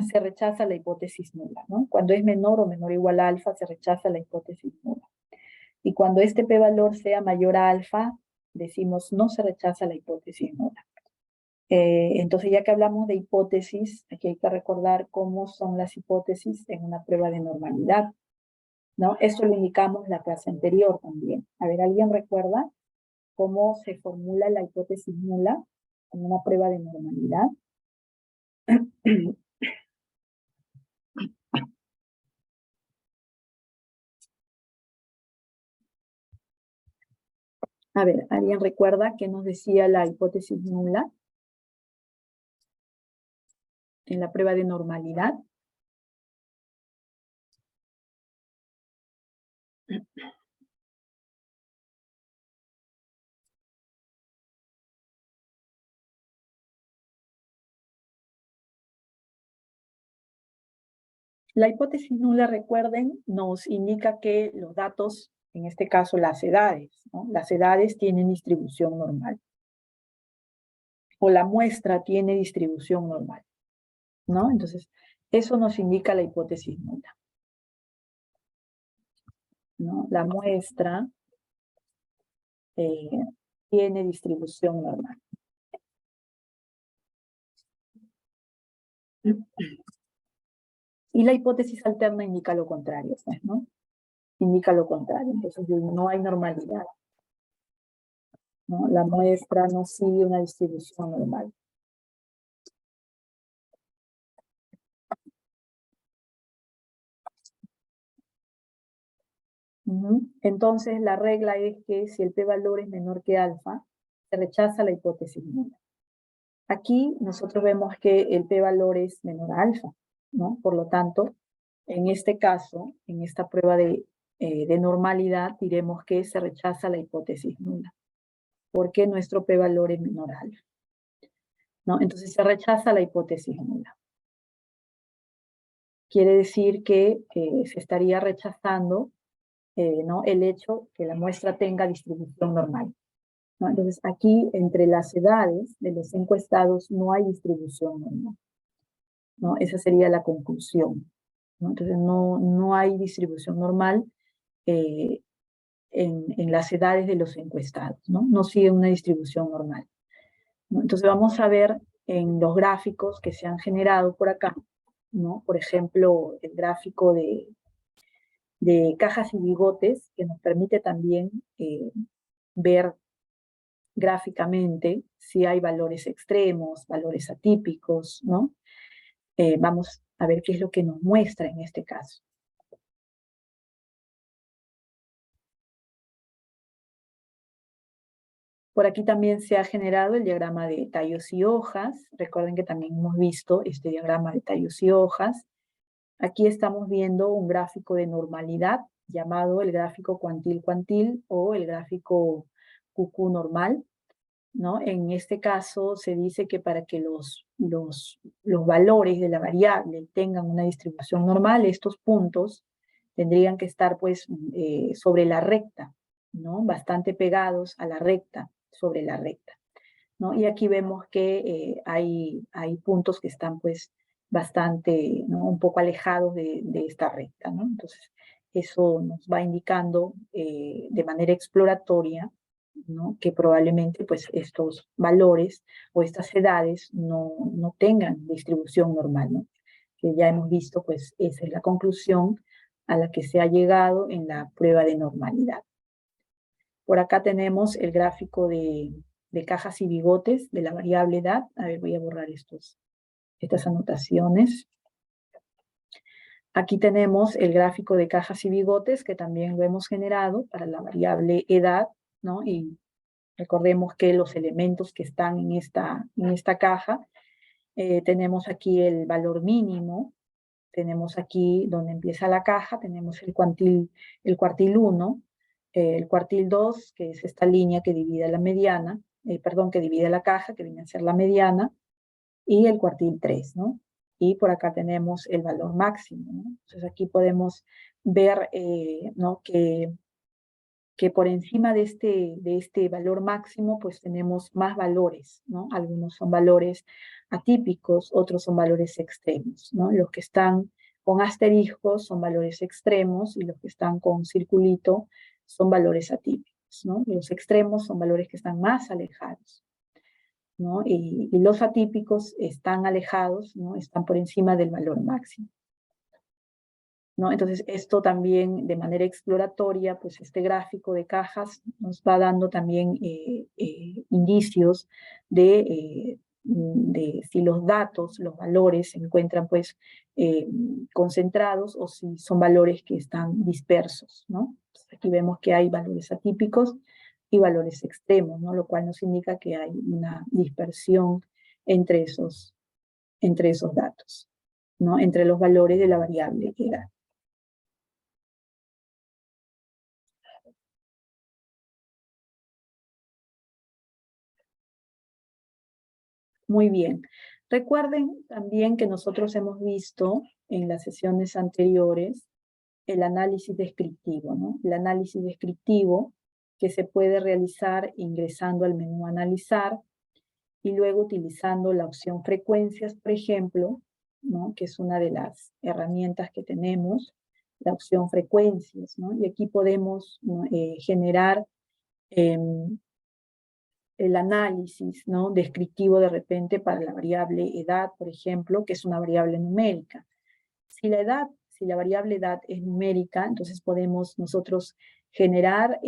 se rechaza la hipótesis nula, ¿no? Cuando es menor o menor o igual a alfa, se rechaza la hipótesis nula. Y cuando este p-valor sea mayor a alfa, decimos no se rechaza la hipótesis nula. Entonces, ya que hablamos de hipótesis, aquí hay que recordar cómo son las hipótesis en una prueba de normalidad, ¿no? Esto lo indicamos la clase anterior también. A ver, ¿alguien recuerda cómo se formula la hipótesis nula en una prueba de normalidad? A ver, ¿alguien recuerda qué nos decía la hipótesis nula en la prueba de normalidad? La hipótesis nula, recuerden, nos indica que los datos, en este caso las edades, ¿no? Las edades tienen distribución normal. O la muestra tiene distribución normal, ¿no? Entonces, eso nos indica la hipótesis nula, ¿no? La muestra tiene distribución normal. Y la hipótesis alterna indica lo contrario, ¿no? Indica lo contrario, entonces no hay normalidad, ¿no? La muestra no sigue una distribución normal. Entonces, la regla es que si el p-valor es menor que alfa, se rechaza la hipótesis nula. Aquí nosotros vemos que el p-valor es menor a alfa, ¿no? Por lo tanto, en este caso, en esta prueba de normalidad, diremos que se rechaza la hipótesis nula, porque nuestro p-valor es menor a alfa, ¿no? Entonces se rechaza la hipótesis nula. Quiere decir que se estaría rechazando ¿no? el hecho que la muestra tenga distribución normal, ¿no? Entonces aquí entre las edades de los encuestados no hay distribución normal, ¿no? Esa sería la conclusión, ¿no? Entonces no hay distribución normal en las edades de los encuestados, ¿no? No sigue una distribución normal, ¿no? Entonces vamos a ver en los gráficos que se han generado por acá, ¿no? Por ejemplo, el gráfico de de cajas y bigotes, que nos permite también ver gráficamente si hay valores extremos, valores atípicos, ¿no? Vamos a ver qué es lo que nos muestra en este caso. Por aquí también se ha generado el diagrama de tallos y hojas. Recuerden que también hemos visto este diagrama de tallos y hojas. Aquí estamos viendo un gráfico de normalidad llamado el gráfico cuantil-cuantil o el gráfico QQ normal, ¿no? En este caso se dice que para que los valores de la variable tengan una distribución normal, estos puntos tendrían que estar pues sobre la recta, ¿no? Bastante pegados a la recta, sobre la recta, ¿no? Y aquí vemos que hay puntos que están pues bastante, ¿no? Un poco alejados de esta recta, ¿no? Entonces eso nos va indicando de manera exploratoria, ¿no? Que probablemente pues estos valores o estas edades no tengan distribución normal, ¿no? Que ya hemos visto pues esa es la conclusión a la que se ha llegado en la prueba de normalidad. Por acá tenemos el gráfico de cajas y bigotes de la variable edad. A ver, voy a borrar estas anotaciones. Aquí tenemos el gráfico de cajas y bigotes que también lo hemos generado para la variable edad, ¿no? Y recordemos que los elementos que están en esta caja, tenemos aquí el valor mínimo, tenemos aquí donde empieza la caja, tenemos el cuartil 1, el cuartil 2, que es esta línea que divide la mediana, que divide la caja, que viene a ser la mediana, y el cuartil 3, ¿no? Y por acá tenemos el valor máximo, ¿no? Entonces aquí podemos ver, ¿no? que por encima de este valor máximo, pues tenemos más valores, ¿no? Algunos son valores atípicos, otros son valores extremos, ¿no? Los que están con asteriscos son valores extremos y los que están con circulito son valores atípicos, ¿no? Los extremos son valores que están más alejados, ¿no? Y los atípicos están alejados, ¿no? Están por encima del valor máximo, ¿no? Entonces, esto también de manera exploratoria, pues este gráfico de cajas nos va dando también indicios de si los datos, los valores se encuentran pues concentrados o si son valores que están dispersos, ¿no? Entonces, aquí vemos que hay valores atípicos y valores extremos, ¿no? Lo cual nos indica que hay una dispersión entre esos datos, ¿no? Entre los valores de la variable edad. Muy bien. Recuerden también que nosotros hemos visto en las sesiones anteriores el análisis descriptivo, ¿no? El análisis descriptivo que se puede realizar ingresando al menú Analizar y luego utilizando la opción Frecuencias, por ejemplo, ¿no? Que es una de las herramientas que tenemos, la opción Frecuencias, ¿no? Y aquí podemos, ¿no? Generar el análisis, ¿no? Descriptivo de repente para la variable edad, por ejemplo, que es una variable numérica. Si la variable edad es numérica, entonces podemos nosotros generar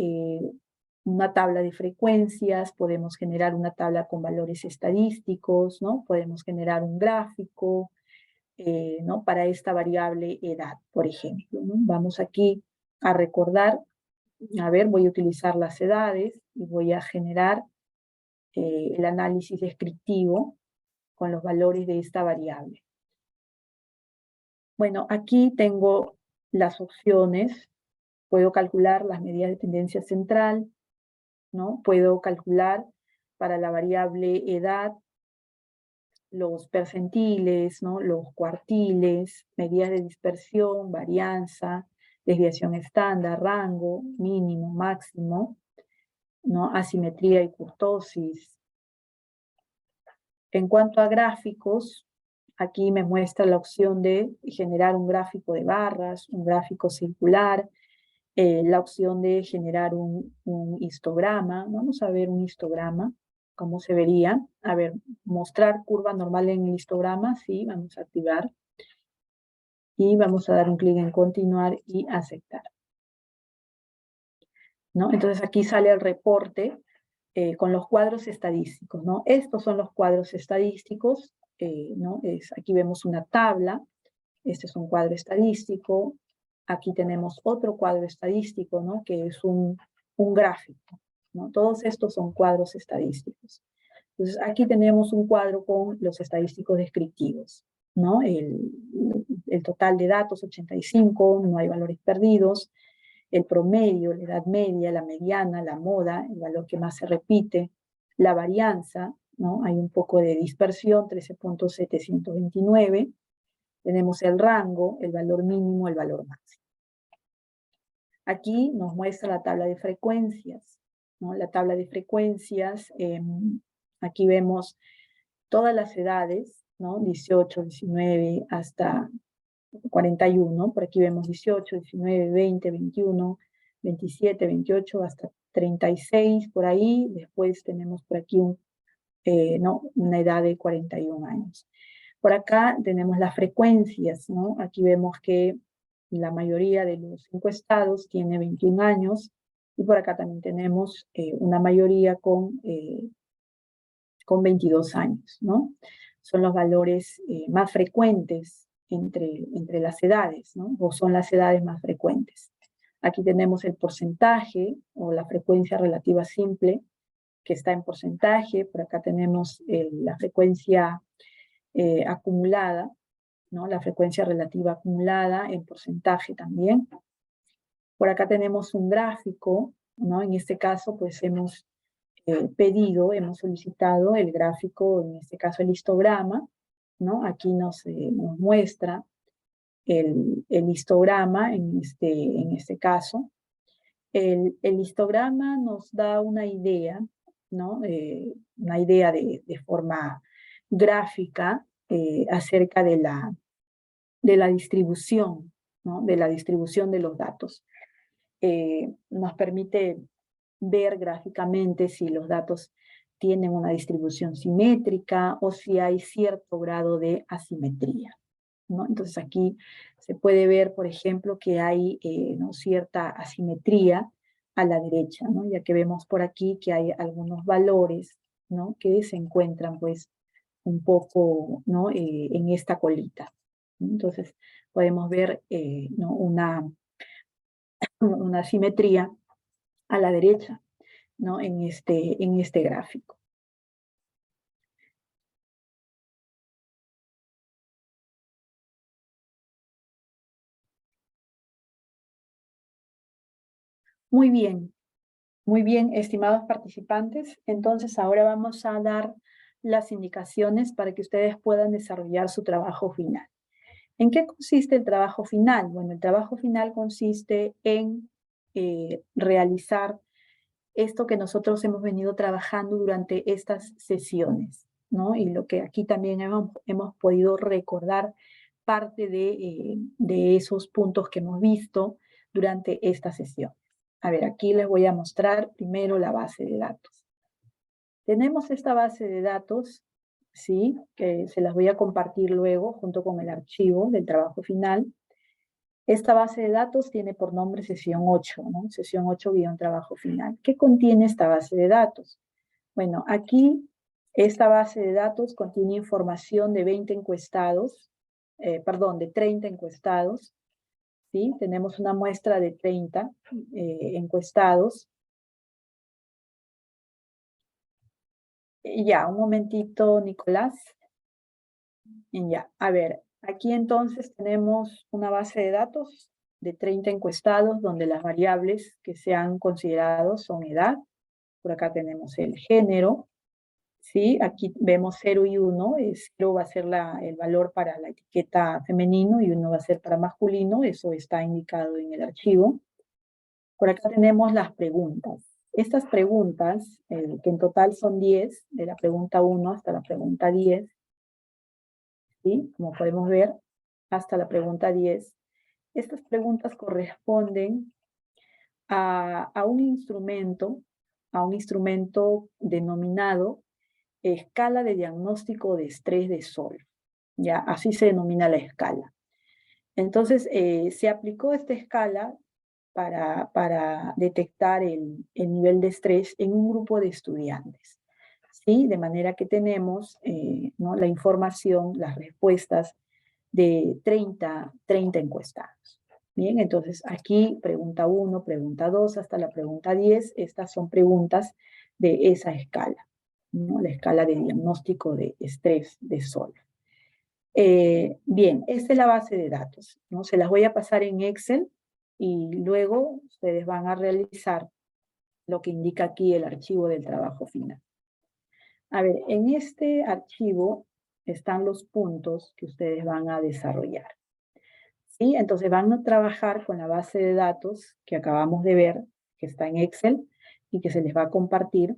una tabla de frecuencias, podemos generar una tabla con valores estadísticos, ¿no? Podemos generar un gráfico, ¿no? Para esta variable edad, por ejemplo, ¿no? Vamos aquí a recordar, a ver, voy a utilizar las edades y voy a generar el análisis descriptivo con los valores de esta variable. Bueno, aquí tengo las opciones. Puedo calcular las medidas de tendencia central, ¿no? Puedo calcular para la variable edad los percentiles, ¿no? Los cuartiles, medidas de dispersión, varianza, desviación estándar, rango, mínimo, máximo, ¿no? Asimetría y kurtosis. En cuanto a gráficos, aquí me muestra la opción de generar un gráfico de barras, un gráfico circular, la opción de generar un histograma. Vamos a ver un histograma, cómo se vería. A ver, mostrar curva normal en el histograma, sí, vamos a activar. y vamos a dar un clic en continuar y aceptar, ¿no? Entonces aquí sale el reporte con los cuadros estadísticos, ¿no? Estos son los cuadros estadísticos, ¿no? Aquí vemos una tabla, este es un cuadro estadístico, aquí tenemos otro cuadro estadístico, ¿no? Que es un gráfico, ¿no? Todos estos son cuadros estadísticos. Entonces aquí tenemos un cuadro con los estadísticos descriptivos, ¿no? El total de datos, 85, no hay valores perdidos, el promedio, la edad media, la mediana, la moda, el valor que más se repite, la varianza, ¿no? Hay un poco de dispersión, 13.729. Tenemos el rango, el valor mínimo, el valor máximo. Aquí nos muestra la tabla de frecuencias, ¿no? La tabla de frecuencias, aquí vemos todas las edades, ¿no? 18, 19 hasta 41, por aquí vemos 18, 19, 20, 21, 27, 28, hasta 36, por ahí. Después tenemos por aquí ¿no? Una edad de 41 años. Por acá tenemos las frecuencias, ¿no? Aquí vemos que la mayoría de los encuestados tiene 21 años, y por acá también tenemos una mayoría con 22 años, ¿no? Son los valores más frecuentes entre las edades, ¿no? O son las edades más frecuentes. Aquí tenemos el porcentaje o la frecuencia relativa simple, que está en porcentaje. Por acá tenemos la frecuencia acumulada, ¿no? La frecuencia relativa acumulada en porcentaje también. Por acá tenemos un gráfico, ¿no? En este caso, pues hemos hemos solicitado el gráfico, en este caso el histograma, ¿no? Aquí nos muestra el histograma en este caso. El histograma nos da una idea, ¿no? Una idea de forma gráfica acerca de la distribución, ¿no? De la distribución de los datos. Nos permite ver gráficamente si los datos tienen una distribución simétrica o si hay cierto grado de asimetría, ¿no? Entonces aquí se puede ver, por ejemplo, que hay ¿no? cierta asimetría a la derecha, ¿no? Ya que vemos por aquí que hay algunos valores, ¿no? Que se encuentran pues un poco, ¿no? En esta colita. Entonces podemos ver ¿no? una asimetría a la derecha, ¿no? En este gráfico. Muy bien, estimados participantes. Entonces ahora vamos a dar las indicaciones para que ustedes puedan desarrollar su trabajo final. ¿En qué consiste el trabajo final? Bueno, el trabajo final consiste en realizar esto que nosotros hemos venido trabajando durante estas sesiones, ¿no? Y lo que aquí también hemos podido recordar parte de esos puntos que hemos visto durante esta sesión. A ver, aquí les voy a mostrar primero la base de datos. Tenemos esta base de datos, ¿sí? Que se las voy a compartir luego junto con el archivo del trabajo final. Esta base de datos tiene por nombre sesión 8, ¿no? Sesión 8-trabajo final. ¿Qué contiene esta base de datos? Bueno, aquí esta base de datos contiene información de 20 encuestados, de 30 encuestados, ¿sí? Tenemos una muestra de 30 encuestados. Ya, un momentito, Nicolás. Ya, a ver, aquí entonces tenemos una base de datos de 30 encuestados donde las variables que se han considerado son edad. Por acá tenemos el género, ¿sí? Aquí vemos 0 y 1. 0 va a ser el valor para la etiqueta femenino y 1 va a ser para masculino. Eso está indicado en el archivo. Por acá tenemos las preguntas. Estas preguntas, que en total son 10, de la pregunta 1 hasta la pregunta 10, ¿sí? Como podemos ver, hasta la pregunta 10. Estas preguntas corresponden a un instrumento denominado escala de diagnóstico de estrés de Sol. Ya, así se denomina la escala. Entonces, se aplicó esta escala para detectar el nivel de estrés en un grupo de estudiantes, ¿sí? De manera que tenemos ¿no? la información, las respuestas de 30 encuestados. Bien, entonces aquí pregunta 1, pregunta 2, hasta la pregunta 10, estas son preguntas de esa escala, ¿no? La escala de diagnóstico de estrés de SOL. Bien, esta es la base de datos, ¿no? Se las voy a pasar en Excel y luego ustedes van a realizar lo que indica aquí el archivo del trabajo final. A ver, en este archivo están los puntos que ustedes van a desarrollar. ¿Sí? Entonces van a trabajar con la base de datos que acabamos de ver, que está en Excel y que se les va a compartir.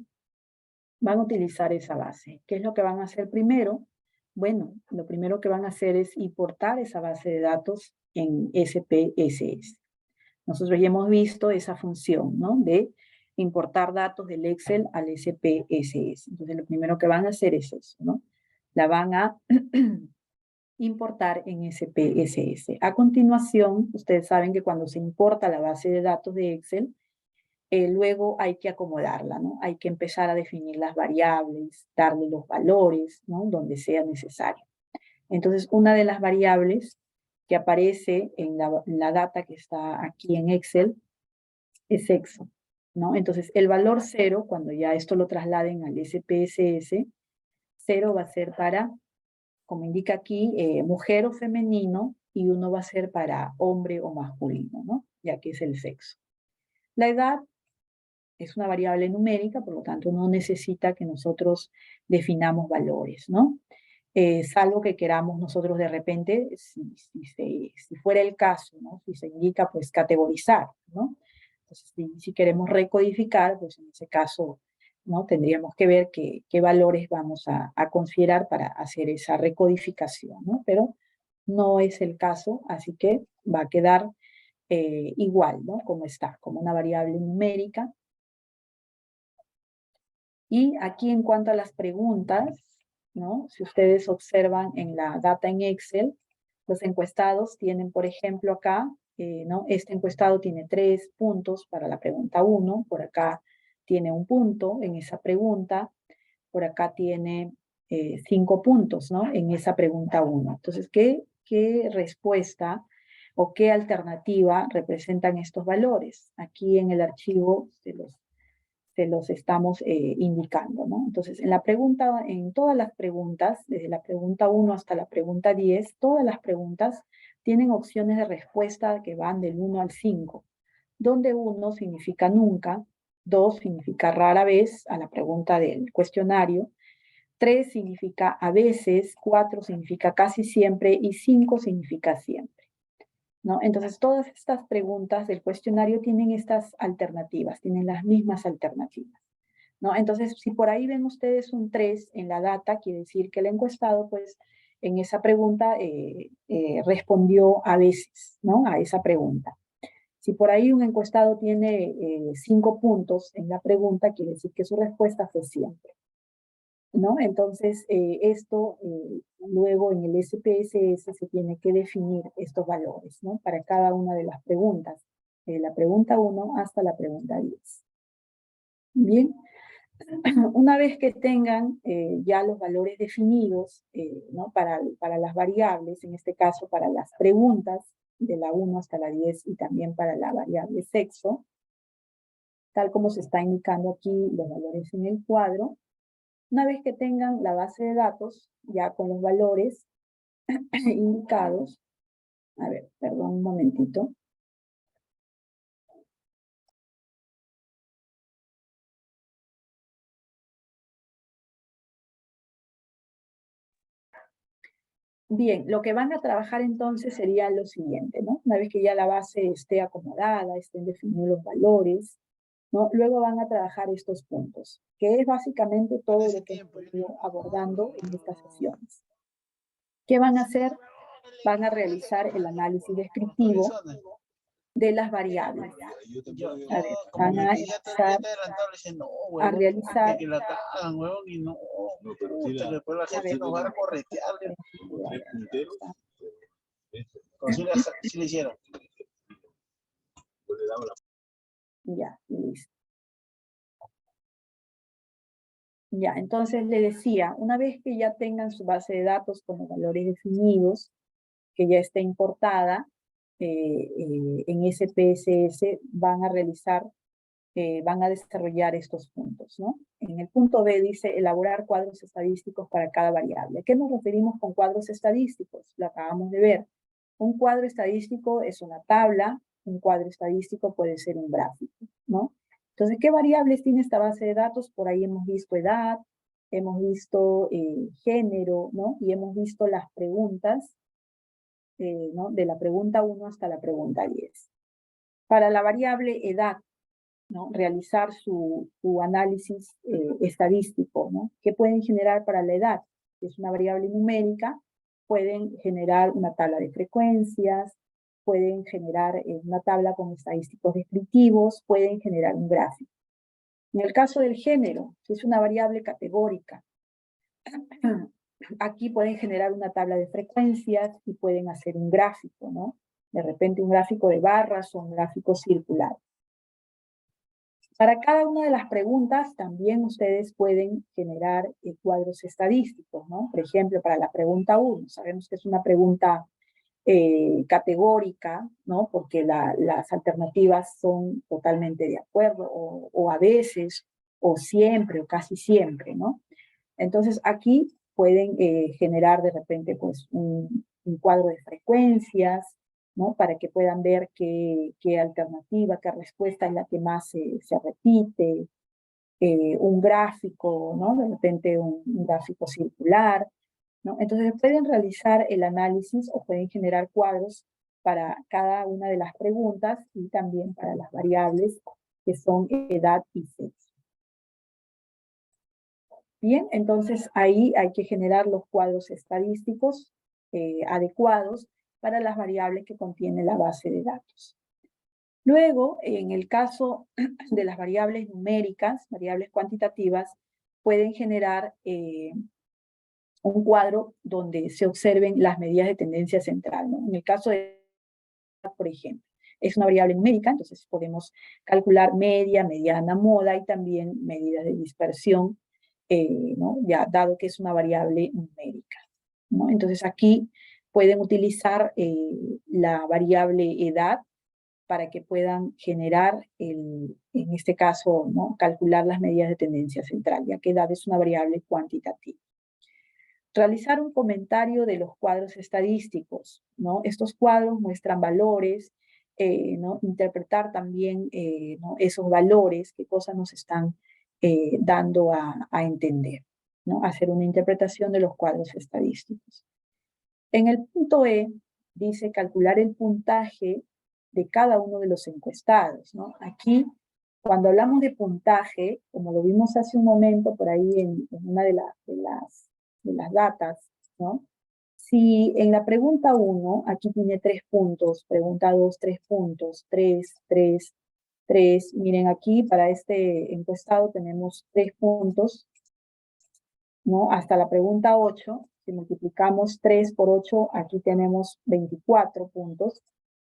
Van a utilizar esa base. ¿Qué es lo que van a hacer primero? Bueno, lo primero que van a hacer es importar esa base de datos en SPSS. Nosotros ya hemos visto esa función, ¿no? De importar datos del Excel al SPSS. Entonces, lo primero que van a hacer es eso, ¿no? La van a importar en SPSS. A continuación, ustedes saben que cuando se importa la base de datos de Excel, luego hay que acomodarla, ¿no? Hay que empezar a definir las variables, darle los valores, ¿no? Donde sea necesario. Entonces, una de las variables que aparece en la data que está aquí en Excel es sexo, ¿no? Entonces, el valor 0, cuando ya esto lo trasladen al SPSS, 0 va a ser para, como indica aquí, mujer o femenino, y 1 va a ser para hombre o masculino, ¿no? Ya que es el sexo. La edad es una variable numérica, por lo tanto no necesita que nosotros definamos valores, ¿no? Salvo que queramos nosotros de repente, si fuera el caso, ¿no? Si se indica, pues categorizar, ¿no? Entonces, si queremos recodificar, pues en ese caso, ¿no? Tendríamos que ver qué valores vamos a considerar para hacer esa recodificación, ¿no? Pero no es el caso, así que va a quedar igual, ¿no? Como está, como una variable numérica. Y aquí en cuanto a las preguntas, ¿no? Si ustedes observan en la data en Excel, los encuestados tienen, por ejemplo, acá, ¿no? Este encuestado tiene 3 puntos para la pregunta 1, por acá tiene 1 punto en esa pregunta, por acá tiene 5 puntos, ¿no? En esa pregunta 1. Entonces, ¿qué respuesta o qué alternativa representan estos valores? Aquí en el archivo se los estamos indicando, ¿no? Entonces, en todas las preguntas, desde la pregunta 1 hasta la pregunta 10, todas las preguntas tienen opciones de respuesta que van del 1 al 5, donde 1 significa nunca, 2 significa rara vez, a la pregunta del cuestionario, 3 significa a veces, 4 significa casi siempre y 5 significa siempre, ¿no? Entonces, todas estas preguntas del cuestionario tienen estas alternativas, tienen las mismas alternativas, ¿no? Entonces, si por ahí ven ustedes un 3 en la data, quiere decir que el encuestado, pues, en esa pregunta respondió a veces, ¿no? A esa pregunta. Si por ahí un encuestado tiene 5 puntos en la pregunta, quiere decir que su respuesta fue siempre, ¿no? Entonces, esto luego en el SPSS se tiene que definir estos valores, ¿no? Para cada una de las preguntas, de la pregunta 1 hasta la pregunta 10. Bien, una vez que tengan ya los valores definidos, ¿no? Para las variables, en este caso para las preguntas de la 1 hasta la 10 y también para la variable sexo, tal como se está indicando aquí los valores en el cuadro. Una vez que tengan la base de datos, ya con los valores indicados, a ver, perdón un momentito. Bien, lo que van a trabajar entonces sería lo siguiente, ¿no? Una vez que ya la base esté acomodada, estén definidos los valores, ¿no? Luego van a trabajar estos puntos, que es básicamente todo lo que hemos ido abordando en estas sesiones. ¿Qué van a hacer? Van a realizar el análisis descriptivo de las variables. A ver, van a realizar que la cagan, huevón, y no, pucha, después la gente nos va a corretear. O sí, sí le hicieron. Ya, listo. Ya, entonces le decía, una vez que ya tengan su base de datos con los valores definidos, que ya esté importada, en SPSS van a van a desarrollar estos puntos, ¿no? En el punto B dice elaborar cuadros estadísticos para cada variable. ¿A qué nos referimos con cuadros estadísticos? Lo acabamos de ver. Un cuadro estadístico es una tabla, un cuadro estadístico puede ser un gráfico, ¿no? Entonces, ¿qué variables tiene esta base de datos? Por ahí hemos visto edad, hemos visto género, ¿no? Y hemos visto las preguntas, ¿no? De la pregunta 1 hasta la pregunta 10. Para la variable edad, ¿no? Realizar su análisis estadístico, ¿no? ¿Qué pueden generar para la edad? Es una variable numérica, pueden generar una tabla de frecuencias, pueden generar una tabla con estadísticos descriptivos, pueden generar un gráfico. En el caso del género, que es una variable categórica, aquí pueden generar una tabla de frecuencias y pueden hacer un gráfico, ¿no? De repente un gráfico de barras o un gráfico circular. Para cada una de las preguntas también ustedes pueden generar cuadros estadísticos, ¿no? Por ejemplo, para la pregunta 1, sabemos que es una pregunta categórica, ¿no? Porque las alternativas son totalmente de acuerdo, o a veces, o siempre, o casi siempre, ¿no? Entonces aquí pueden generar de repente pues un cuadro de frecuencias, ¿no? Para que puedan ver qué alternativa, qué respuesta es la que más se repite, un gráfico, ¿no? De repente un gráfico circular, ¿no? Entonces pueden realizar el análisis o pueden generar cuadros para cada una de las preguntas y también para las variables que son edad y sexo. Bien, entonces ahí hay que generar los cuadros estadísticos adecuados para las variables que contiene la base de datos. Luego, en el caso de las variables numéricas, variables cuantitativas, pueden generar un cuadro donde se observen las medidas de tendencia central, ¿no? En el caso de, por ejemplo, es una variable numérica, entonces podemos calcular media, mediana, moda y también medidas de dispersión, ¿no? Ya dado que es una variable numérica, ¿no? Entonces aquí pueden utilizar la variable edad para que puedan generar, en este caso, ¿no? Calcular las medidas de tendencia central, ya que edad es una variable cuantitativa. Realizar un comentario de los cuadros estadísticos, ¿no? Estos cuadros muestran valores, ¿no? Interpretar también ¿no? esos valores, qué cosas nos están dando a entender, ¿no? Hacer una interpretación de los cuadros estadísticos. En el punto E dice calcular el puntaje de cada uno de los encuestados, ¿no? Aquí, cuando hablamos de puntaje, como lo vimos hace un momento por ahí en una de las datas, ¿no? Si en la pregunta 1, aquí tiene 3 puntos, pregunta 2, 3 puntos, 3, 3, 3, miren aquí para este encuestado tenemos 3 puntos, ¿no? Hasta la pregunta 8, si multiplicamos 3 por 8, aquí tenemos 24 puntos,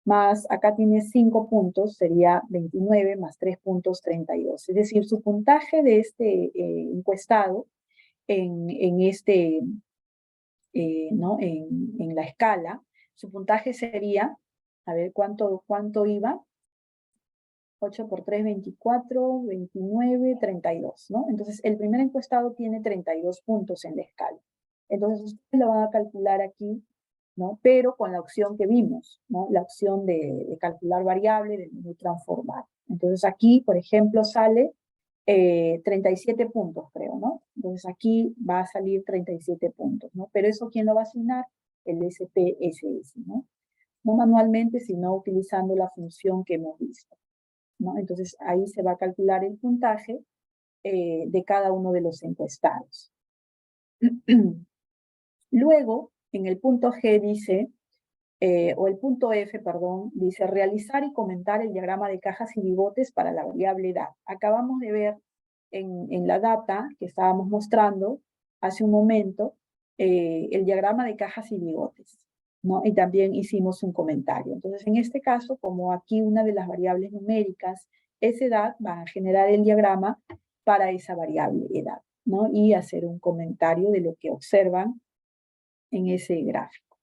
más acá tiene 5 puntos, sería 29, más 3 puntos, 32. Es decir, su puntaje de este encuestado en este, ¿no? En la escala, su puntaje sería, a ver, ¿cuánto iba? 8 por 3, 24, 29, 32, ¿no? Entonces, el primer encuestado tiene 32 puntos en la escala. Entonces, ustedes lo van a calcular aquí, ¿no? Pero con la opción que vimos, ¿no? La opción de calcular variable, de menú transformar. Entonces, aquí, por ejemplo, sale 37 puntos, creo, ¿no? Entonces, aquí va a salir 37 puntos, ¿no? Pero eso, ¿quién lo va a asignar? El SPSS, ¿no? No manualmente, sino utilizando la función que hemos visto, ¿no? Entonces ahí se va a calcular el puntaje de cada uno de los encuestados. Luego, en el punto G dice, o el punto F, perdón, dice realizar y comentar el diagrama de cajas y bigotes para la variable edad. Acabamos de ver en la data que estábamos mostrando hace un momento el diagrama de cajas y bigotes. ¿no? Y también hicimos un comentario. Entonces, en este caso, como aquí una de las variables numéricas es edad, van a generar el diagrama para esa variable edad, ¿no? Y hacer un comentario de lo que observan en ese gráfico.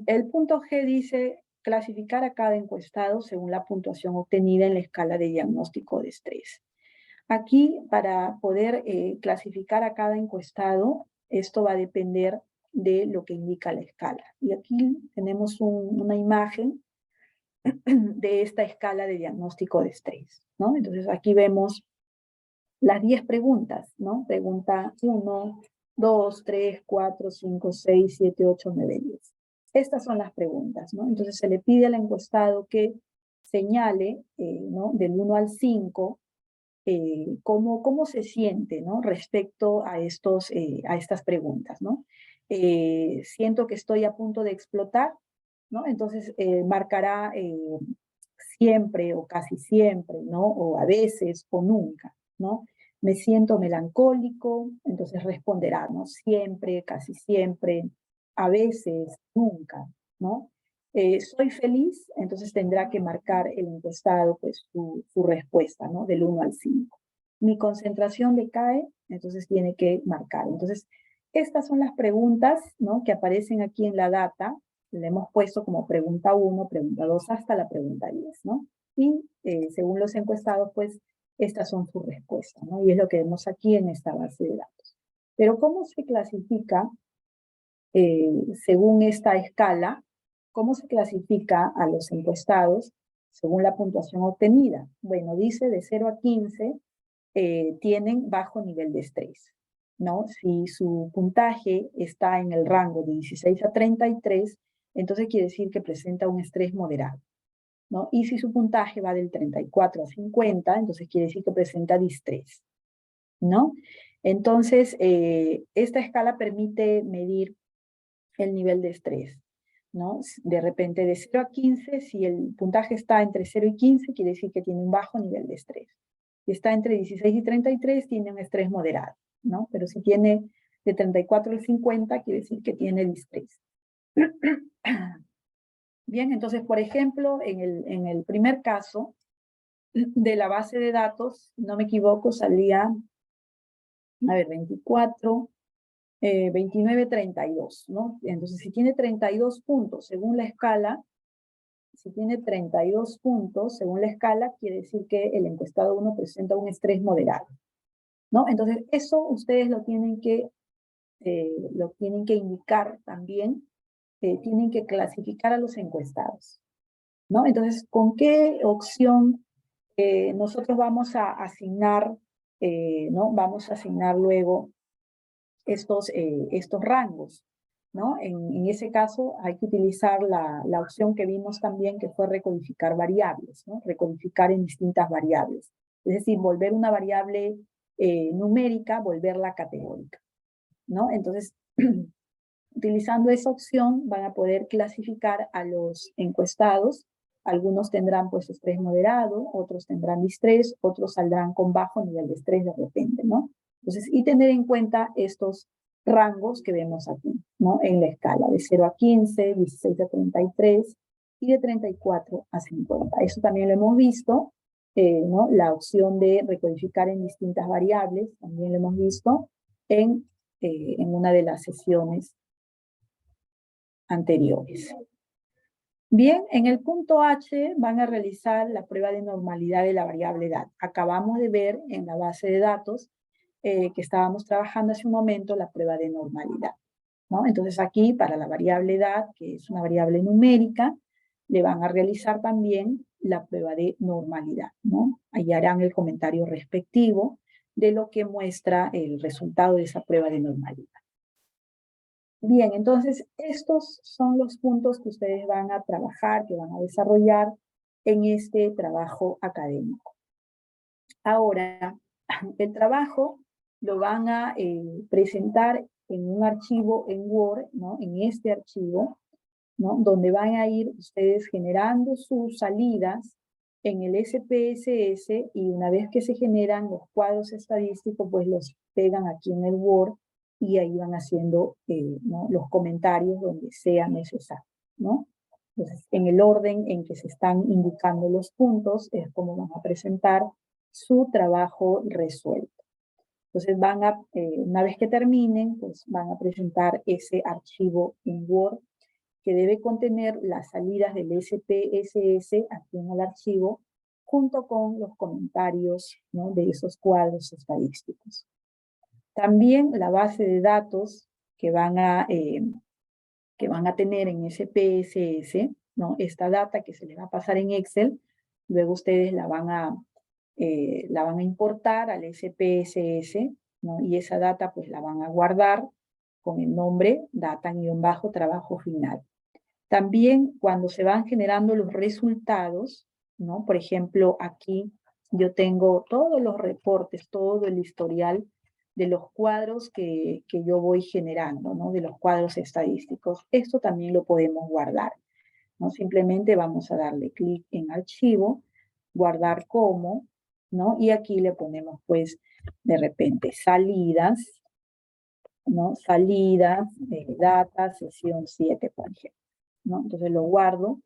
El punto G dice clasificar a cada encuestado según la puntuación obtenida en la escala de diagnóstico de estrés. Aquí, para poder clasificar a cada encuestado, esto va a depender de lo que indica la escala. Y aquí tenemos una imagen de esta escala de diagnóstico de estrés, ¿no? Entonces aquí vemos las 10 preguntas, ¿no? Pregunta 1, 2, 3, 4, 5, 6, 7, 8, 9, 10. Estas son las preguntas, ¿no? Entonces se le pide al encuestado que señale, ¿no? Del 1 al 5, cómo se siente, ¿no? Respecto a estas preguntas, ¿no? Siento que estoy a punto de explotar, ¿no? Entonces marcará siempre o casi siempre, ¿no? O a veces o nunca, ¿no? Me siento melancólico, entonces responderá, ¿no? Siempre, casi siempre, a veces, nunca, ¿no? Soy feliz, entonces tendrá que marcar el encuestado pues su respuesta, ¿no? Del 1 al 5. Mi concentración decae, entonces tiene que marcar. Entonces, estas son las preguntas, ¿no? Que aparecen aquí en la data. Le hemos puesto como pregunta 1, pregunta 2, hasta la pregunta 10, ¿no? Y según los encuestados, pues, estas son sus respuestas, ¿no? Y es lo que vemos aquí en esta base de datos. Pero ¿cómo se clasifica, según esta escala, cómo se clasifica a los encuestados según la puntuación obtenida? Bueno, dice de 0 a 15 tienen bajo nivel de estrés, ¿no? Si su puntaje está en el rango de 16 a 33, entonces quiere decir que presenta un estrés moderado, ¿no? Y si su puntaje va del 34 a 50, entonces quiere decir que presenta distrés, ¿no? Entonces, esta escala permite medir el nivel de estrés, ¿no? De repente de 0 a 15, si el puntaje está entre 0 y 15, quiere decir que tiene un bajo nivel de estrés. Si está entre 16 y 33, tiene un estrés moderado, ¿no? Pero si tiene de 34 al 50, quiere decir que tiene distrés. Bien, entonces, por ejemplo, en el primer caso de la base de datos, no me equivoco, salía, a ver, 24, 29, 32, ¿no? Entonces, si tiene 32 puntos según la escala, si tiene 32 puntos según la escala, quiere decir que el encuestado 1 presenta un estrés moderado, ¿no? Entonces, eso ustedes lo tienen que indicar también, tienen que clasificar a los encuestados, ¿no? Entonces, ¿con qué opción nosotros vamos a asignar, ¿no? Vamos a asignar luego estos rangos, ¿no? En ese caso hay que utilizar la opción que vimos también, que fue recodificar variables, ¿no? Recodificar en distintas variables. Es decir, volver una variable numérica, volverla categórica, ¿no? Entonces, utilizando esa opción van a poder clasificar a los encuestados. Algunos tendrán pues estrés moderado, otros tendrán distrés, otros saldrán con bajo nivel de estrés de repente, ¿no? Entonces, y tener en cuenta estos rangos que vemos aquí, ¿no? En la escala de 0 a 15, 16 a 33 y de 34 a 50. Eso también lo hemos visto, ¿no? La opción de recodificar en distintas variables, también lo hemos visto en una de las sesiones anteriores. Bien, en el punto H van a realizar la prueba de normalidad de la variable edad. Acabamos de ver en la base de datos que estábamos trabajando hace un momento la prueba de normalidad, ¿no? Entonces aquí para la variable edad, que es una variable numérica, le van a realizar también la prueba de normalidad, ¿no? Ahí harán el comentario respectivo de lo que muestra el resultado de esa prueba de normalidad. Bien, entonces estos son los puntos que ustedes van a trabajar, que van a desarrollar en este trabajo académico. Ahora, el trabajo lo van a presentar en un archivo en Word, ¿no? En este archivo, ¿no? Donde van a ir ustedes generando sus salidas en el SPSS, y una vez que se generan los cuadros estadísticos, pues los pegan aquí en el Word y ahí van haciendo ¿no? los comentarios donde sea necesario, ¿no? Entonces, en el orden en que se están indicando los puntos es como van a presentar su trabajo resuelto. Entonces una vez que terminen, pues van a presentar ese archivo en Word que debe contener las salidas del SPSS aquí en el archivo, junto con los comentarios, ¿no? de esos cuadros estadísticos. También la base de datos que van a tener en SPSS, ¿no? Esta data que se les va a pasar en Excel, luego ustedes la van a importar al SPSS, ¿no? Y esa data pues la van a guardar con el nombre data-trabajo final. También cuando se van generando los resultados, ¿no? Por ejemplo, aquí yo tengo todos los reportes, todo el historial de los cuadros que yo voy generando, ¿no? De los cuadros estadísticos. Esto también lo podemos guardar, ¿no? Simplemente vamos a darle clic en archivo, guardar como, ¿no? Y aquí le ponemos, pues, de repente, salidas, ¿no? Salidas, data, sesión 7, por ejemplo, ¿no? Entonces lo guardo,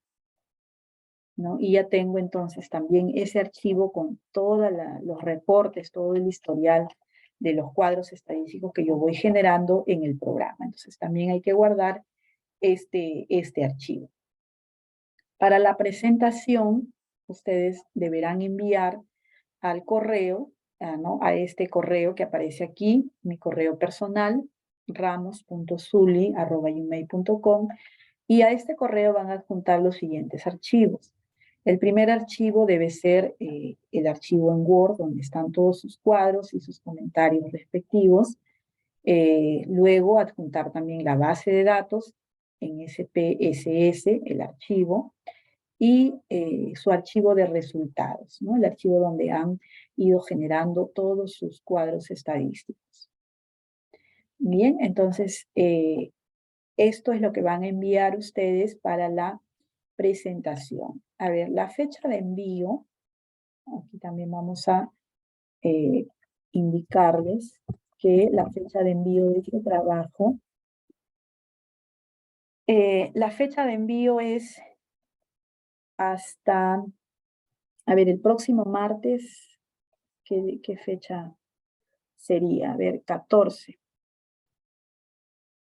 ¿no? Y ya tengo entonces también ese archivo con todos los reportes, todo el historial de los cuadros estadísticos que yo voy generando en el programa. Entonces también hay que guardar este archivo. Para la presentación, ustedes deberán enviar al correo, ¿no? A este correo que aparece aquí, mi correo personal, ramos.zuli@gmail.com, y a este correo van a adjuntar los siguientes archivos. El primer archivo debe ser el archivo en Word, donde están todos sus cuadros y sus comentarios respectivos. Luego adjuntar también la base de datos en SPSS, el archivo, y su archivo de resultados, ¿no? El archivo donde han ido generando todos sus cuadros estadísticos. Bien, entonces esto es lo que van a enviar ustedes para la presentación. A ver, la fecha de envío, aquí también vamos a indicarles que la fecha de envío de este trabajo, la fecha de envío es hasta, a ver, el próximo martes, ¿qué fecha sería? A ver, 14.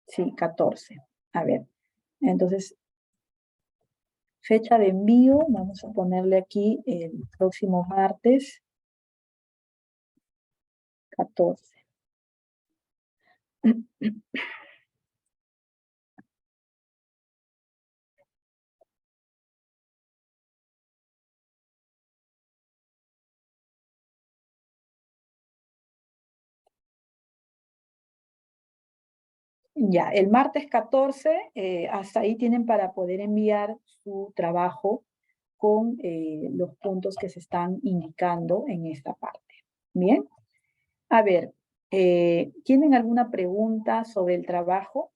Sí, 14. A ver, entonces, fecha de envío, vamos a ponerle aquí el próximo martes, 14. Ya, el martes 14, hasta ahí tienen para poder enviar su trabajo con los puntos que se están indicando en esta parte. Bien, a ver, ¿tienen alguna pregunta sobre el trabajo?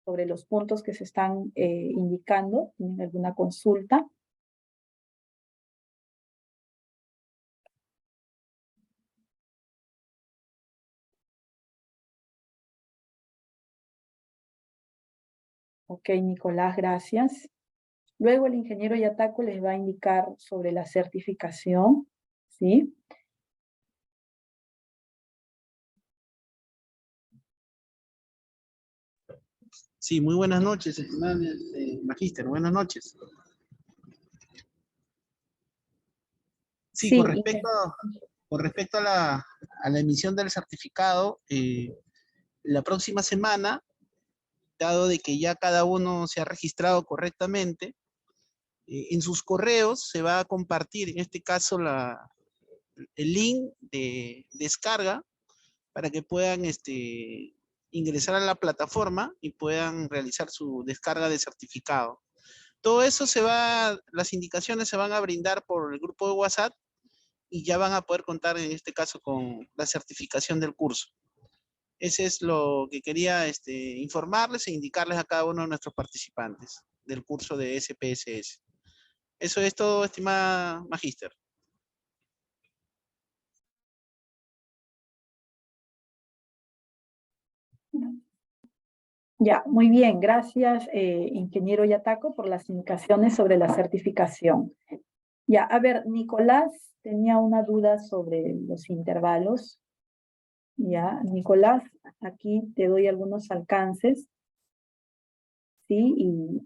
¿Sobre los puntos que se están indicando? ¿Tienen alguna consulta? Ok, Nicolás, gracias. Luego el ingeniero Yataco les va a indicar sobre la certificación, ¿sí? Sí, muy buenas noches, estimado magíster, buenas noches. Sí, Sí, con respecto a la emisión del certificado, la próxima semana, dado de que ya cada uno se ha registrado correctamente, en sus correos se va a compartir, en este caso, el link de descarga para que puedan ingresar a la plataforma y puedan realizar su descarga de certificado. Todo eso las indicaciones se van a brindar por el grupo de WhatsApp y ya van a poder contar en este caso con la certificación del curso. Ese es lo que quería informarles e indicarles a cada uno de nuestros participantes del curso de SPSS. Eso es todo, estimada magíster. Ya, muy bien. Gracias, ingeniero Yataco, por las indicaciones sobre la certificación. Ya, a ver, Nicolás tenía una duda sobre los intervalos. Ya, Nicolás, aquí te doy algunos alcances, ¿sí? Y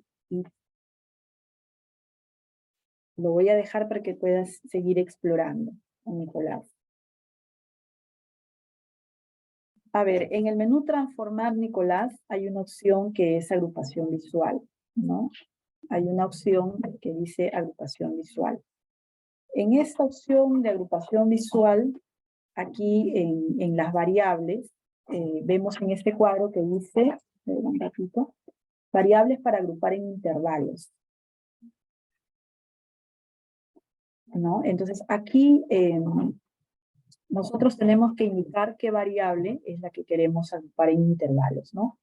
lo voy a dejar para que puedas seguir explorando, Nicolás. A ver, en el menú transformar, Nicolás, hay una opción que es agrupación visual, ¿no? Hay una opción que dice agrupación visual. En esta opción de agrupación visual, aquí en las variables, vemos en este cuadro que dice, un ratito, variables para agrupar en intervalos, ¿no? Entonces aquí nosotros tenemos que indicar qué variable es la que queremos agrupar en intervalos, ¿no?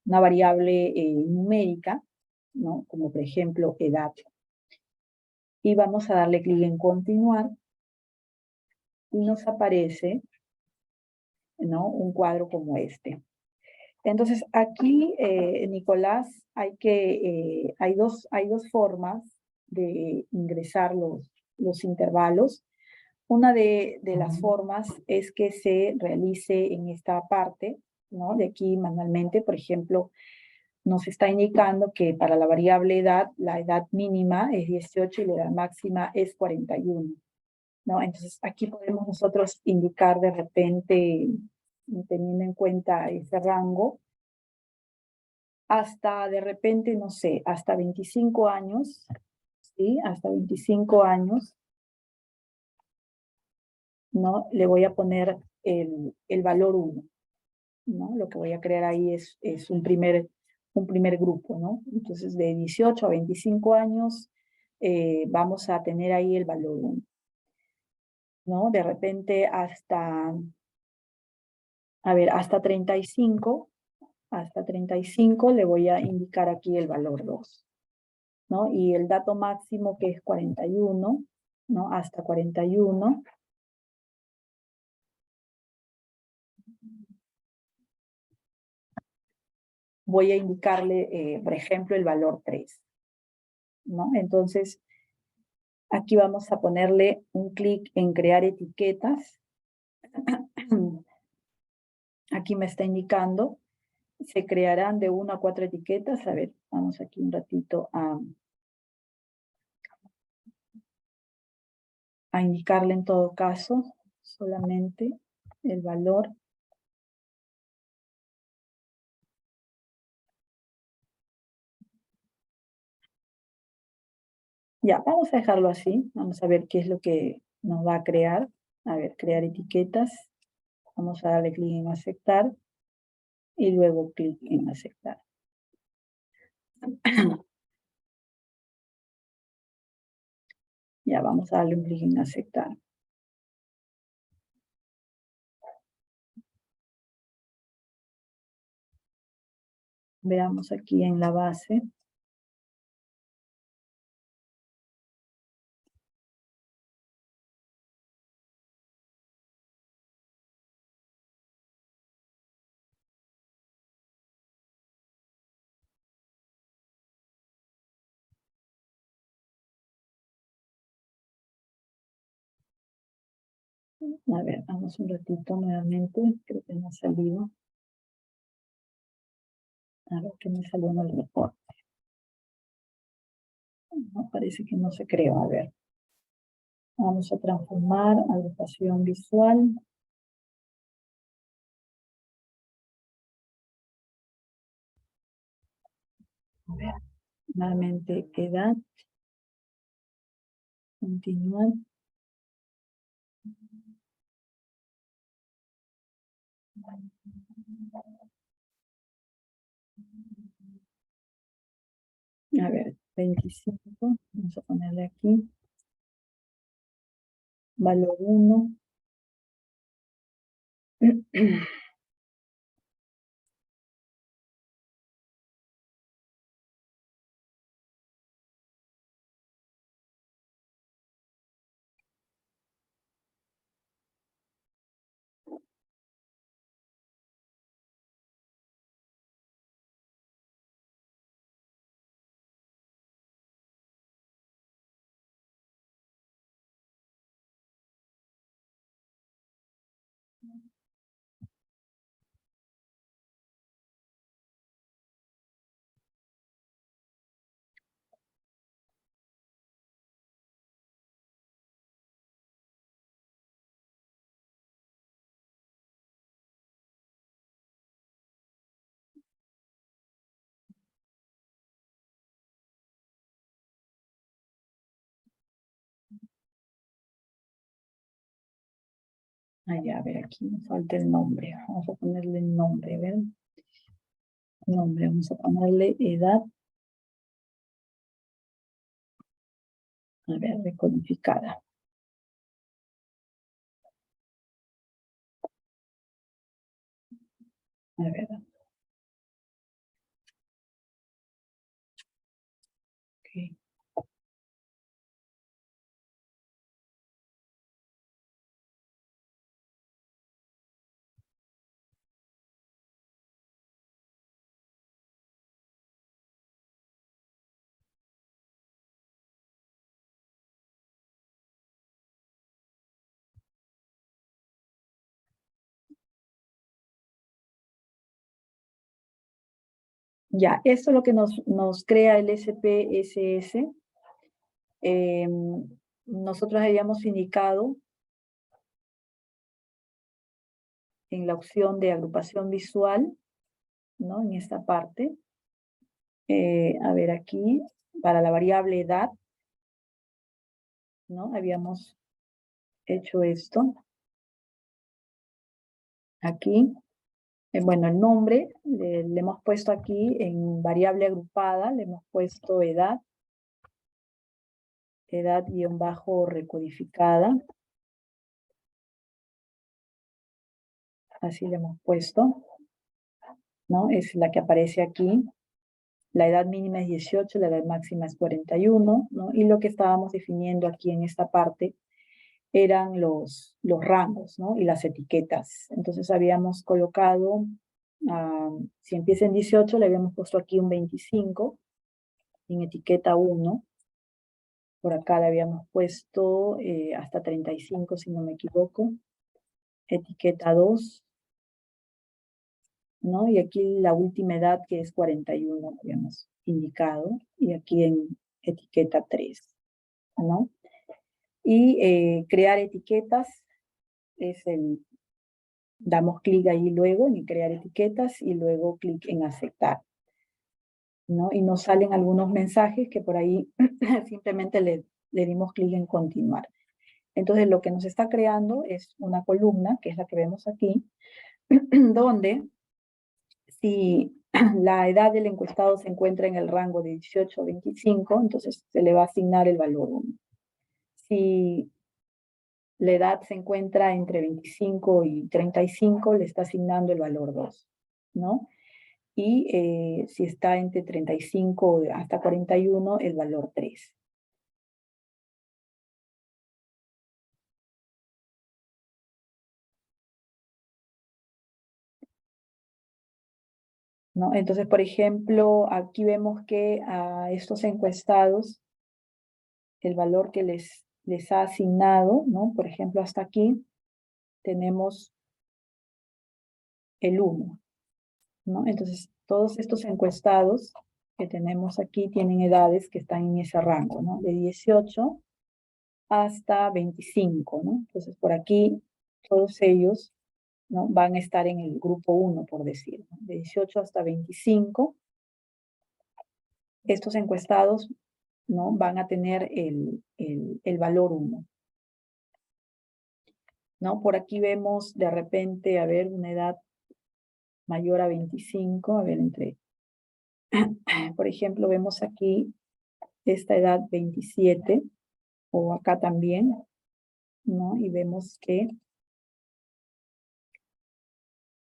Una variable numérica, ¿no? Como por ejemplo edad. Y vamos a darle clic en continuar y nos aparece, ¿no? Un cuadro como este. Entonces aquí, Nicolás, hay dos formas de ingresar los intervalos. Una de las formas es que se realice en esta parte, ¿no? De aquí manualmente, por ejemplo, nos está indicando que para la variable edad, la edad mínima es 18 y la edad máxima es 41, ¿no? Entonces aquí podemos nosotros indicar de repente, teniendo en cuenta ese rango, hasta de repente, no sé, hasta 25 años, ¿sí? Hasta 25 años, ¿no? Le voy a poner el valor 1, ¿no? Lo que voy a crear ahí es un primer grupo, ¿no? Entonces, de 18 a 25 años, vamos a tener ahí el valor 1, ¿no? De repente hasta, a ver, hasta 35 le voy a indicar aquí el valor 2, ¿no? Y el dato máximo que es 41, ¿no? Hasta 41. Voy a indicarle, por ejemplo, el valor 3, ¿no? Entonces, aquí vamos a ponerle un clic en crear etiquetas. Aquí me está indicando, se crearán de 1 a 4 etiquetas. A ver, vamos aquí un ratito a indicarle en todo caso solamente el valor. Ya, vamos a dejarlo así. Vamos a ver qué es lo que nos va a crear. A ver, crear etiquetas. Vamos a darle clic en aceptar y luego clic en aceptar. Ya, vamos a darle un clic en aceptar. Veamos aquí en la base. A ver, vamos un ratito nuevamente. Creo que no ha salido. A ver, ¿qué me salió en el reporte? No, parece que no se creó. A ver. Vamos a transformar agrupación visual. A ver, nuevamente edad. Continuar. A ver, 25. Vamos a ponerle aquí. Valor 1. Ya, a ver, aquí nos falta el nombre. Vamos a ponerle el nombre, ¿ver? Nombre, vamos a ponerle edad. A ver, recodificada. A ver. Ok. Ya, esto es lo que nos crea el SPSS. Nosotros habíamos indicado en la opción de agrupación visual, ¿no? En esta parte. A ver, aquí, para la variable edad, ¿no? Habíamos hecho esto. Aquí, bueno, el nombre le hemos puesto aquí en variable agrupada, le hemos puesto edad, edad-recodificada. Así le hemos puesto, ¿no? Es la que aparece aquí. La edad mínima es 18, la edad máxima es 41, ¿no? Y lo que estábamos definiendo aquí en esta parte eran los rangos, ¿no? Y las etiquetas. Entonces habíamos colocado, si empieza en 18, le habíamos puesto aquí un 25, en etiqueta 1. Por acá le habíamos puesto hasta 35, si no me equivoco. Etiqueta 2. ¿No? Y aquí la última edad, que es 41, habíamos indicado, y aquí en etiqueta 3, ¿no? Y crear etiquetas es damos clic ahí luego en crear etiquetas y luego clic en aceptar, ¿no? Y nos salen algunos mensajes que por ahí simplemente le dimos clic en continuar. Entonces lo que nos está creando es una columna, que es la que vemos aquí, donde si la edad del encuestado se encuentra en el rango de 18 a 25, entonces se le va a asignar el valor 1. Si la edad se encuentra entre 25 y 35, le está asignando el valor 2, ¿no? Y si está entre 35 hasta 41, el valor 3. ¿No? Entonces, por ejemplo, aquí vemos que a estos encuestados, el valor que les ha asignado, ¿no? Por ejemplo, hasta aquí tenemos el 1, ¿no? Entonces, todos estos encuestados que tenemos aquí tienen edades que están en ese rango, ¿no? De 18 hasta 25, ¿no? Entonces, por aquí, todos ellos, ¿no? Van a estar en el grupo 1, por decir, ¿no? De 18 hasta 25, estos encuestados, ¿no? Van a tener el valor 1, ¿no? Por aquí vemos de repente, a ver, una edad mayor a 25, a ver, por ejemplo, vemos aquí esta edad 27, o acá también, ¿no? Y vemos que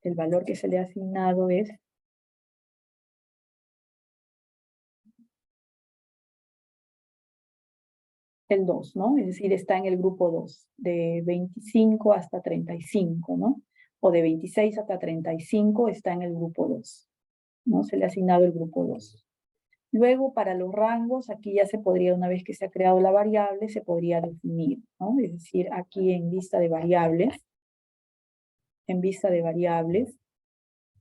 el valor que se le ha asignado es el 2, ¿no? Es decir, está en el grupo 2, de 25 hasta 35, ¿no? O de 26 hasta 35 está en el grupo 2, ¿no? Se le ha asignado el grupo 2. Luego, para los rangos, aquí ya se podría, una vez que se ha creado la variable, se podría definir, ¿no? Es decir, aquí en lista de variables, en vista de variables,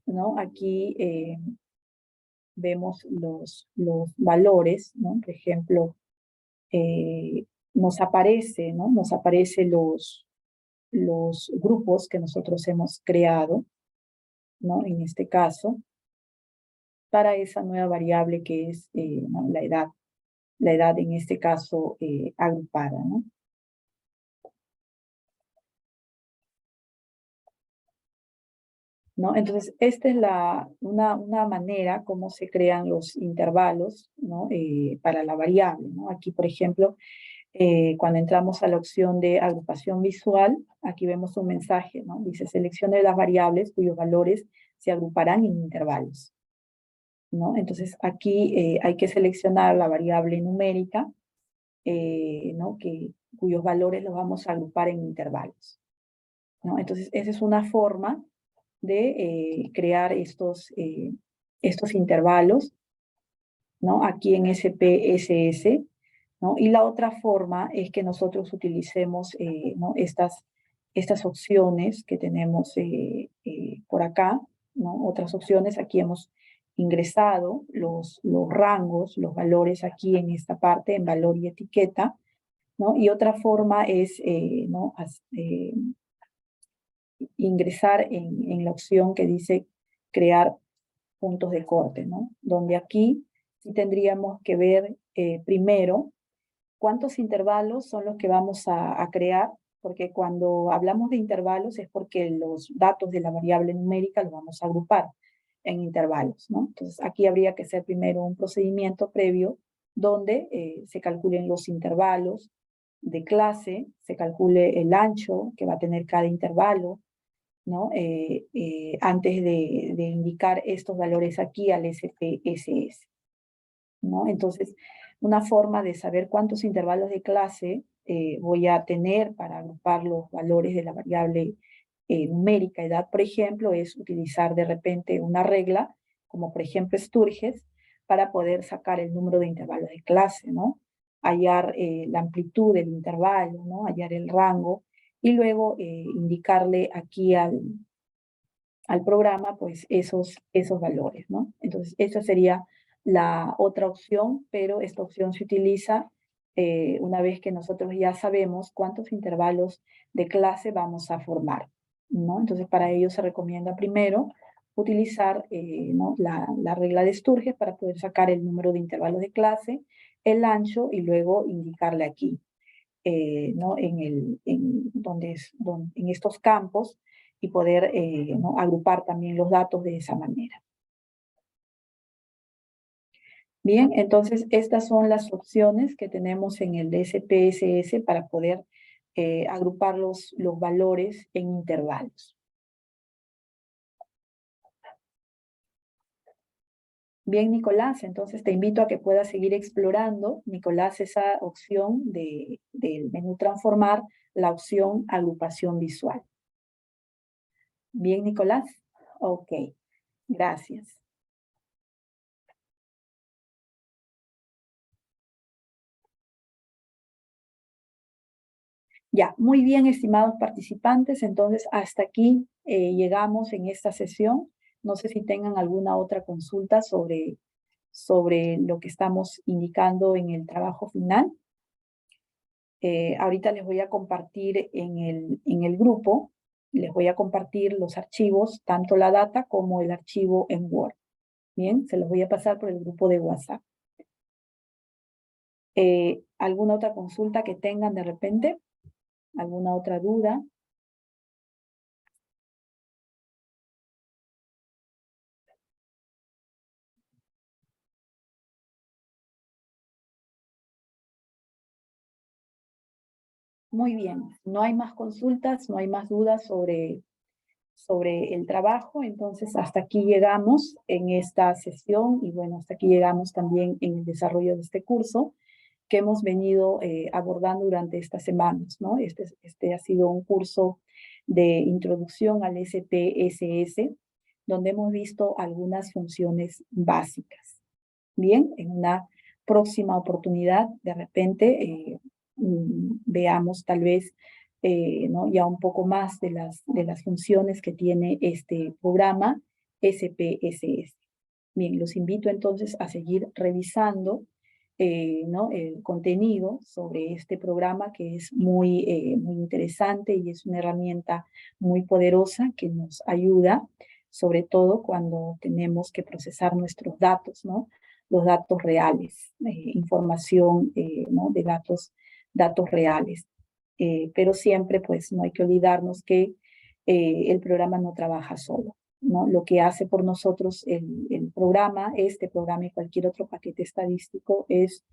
¿no? Aquí vemos los valores, ¿no? Por ejemplo, nos aparece, ¿no? Nos aparecen los grupos que nosotros hemos creado, ¿no? En este caso, para esa nueva variable que es ¿no? la edad en este caso agrupada, ¿no? ¿No? Entonces, esta es una manera como se crean los intervalos, ¿no? Para la variable, ¿no? Aquí, por ejemplo, cuando entramos a la opción de agrupación visual, aquí vemos un mensaje, ¿no? Dice, seleccione las variables cuyos valores se agruparán en intervalos, ¿no? Entonces, aquí hay que seleccionar la variable numérica, ¿no? Cuyos valores los vamos a agrupar en intervalos, ¿no? Entonces, esa es una forma de crear estos intervalos, ¿no? Aquí en SPSS, ¿no? Y la otra forma es que nosotros utilicemos ¿no? estas opciones que tenemos por acá, ¿no? Otras opciones, aquí hemos ingresado los rangos, los valores aquí en esta parte, en valor y etiqueta, ¿no? Y otra forma es ¿no? ingresar en la opción que dice crear puntos de corte, ¿no? Donde aquí sí tendríamos que ver primero cuántos intervalos son los que vamos a crear, porque cuando hablamos de intervalos es porque los datos de la variable numérica los vamos a agrupar en intervalos, ¿no? Entonces aquí habría que hacer primero un procedimiento previo donde se calculen los intervalos de clase, se calcule el ancho que va a tener cada intervalo, ¿no? Antes de indicar estos valores aquí al SPSS, ¿no? Entonces, una forma de saber cuántos intervalos de clase voy a tener para agrupar los valores de la variable numérica edad, por ejemplo, es utilizar de repente una regla, como por ejemplo Sturges, para poder sacar el número de intervalos de clase, ¿no? Hallar la amplitud del intervalo, ¿no? Hallar el rango, y luego indicarle aquí al programa, pues esos valores, ¿no? Entonces, esa sería la otra opción, pero esta opción se utiliza una vez que nosotros ya sabemos cuántos intervalos de clase vamos a formar, ¿no? Entonces, para ello se recomienda primero utilizar ¿no? la regla de Sturges para poder sacar el número de intervalos de clase, el ancho, y luego indicarle aquí, ¿no? en estos campos, y poder ¿no? agrupar también los datos de esa manera. Bien, entonces estas son las opciones que tenemos en el SPSS para poder agrupar los valores en intervalos. Bien, Nicolás, entonces te invito a que puedas seguir explorando, Nicolás, esa opción del menú transformar, la opción agrupación visual. Bien, Nicolás. Ok, gracias. Ya, muy bien, estimados participantes. Entonces, hasta aquí llegamos en esta sesión. No sé si tengan alguna otra consulta sobre lo que estamos indicando en el trabajo final. Ahorita les voy a compartir en el grupo, les voy a compartir los archivos, tanto la data como el archivo en Word. Bien, se los voy a pasar por el grupo de WhatsApp. ¿Alguna otra consulta que tengan de repente? ¿Alguna otra duda? Muy bien, no hay más consultas, no hay más dudas sobre el trabajo, entonces hasta aquí llegamos en esta sesión, y bueno, hasta aquí llegamos también en el desarrollo de este curso que hemos venido abordando durante estas semanas, ¿no? Este ha sido un curso de introducción al SPSS, donde hemos visto algunas funciones básicas. Bien, en una próxima oportunidad, de repente, veamos tal vez ¿no? Ya un poco más de las funciones que tiene este programa SPSS. Bien, los invito entonces a seguir revisando ¿no? el contenido sobre este programa que es muy interesante y es una herramienta muy poderosa que nos ayuda, sobre todo cuando tenemos que procesar nuestros datos, ¿no? Los datos reales, información ¿no? de datos reales. Pero siempre pues no hay que olvidarnos que el programa no trabaja solo, ¿no? Lo que hace por nosotros el programa, este programa y cualquier otro paquete estadístico es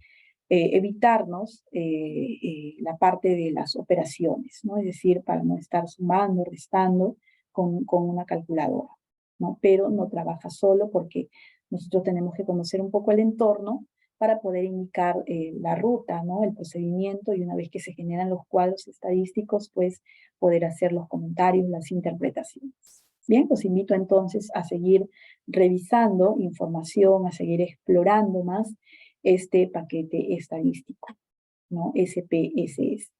evitarnos la parte de las operaciones, ¿no? Es decir, para no estar sumando, restando con una calculadora, ¿no? Pero no trabaja solo porque nosotros tenemos que conocer un poco el entorno para poder indicar la ruta, ¿no? El procedimiento, y una vez que se generan los cuadros estadísticos, pues poder hacer los comentarios, las interpretaciones. Bien, los invito entonces a seguir revisando información, a seguir explorando más este paquete estadístico, ¿no? SPSS.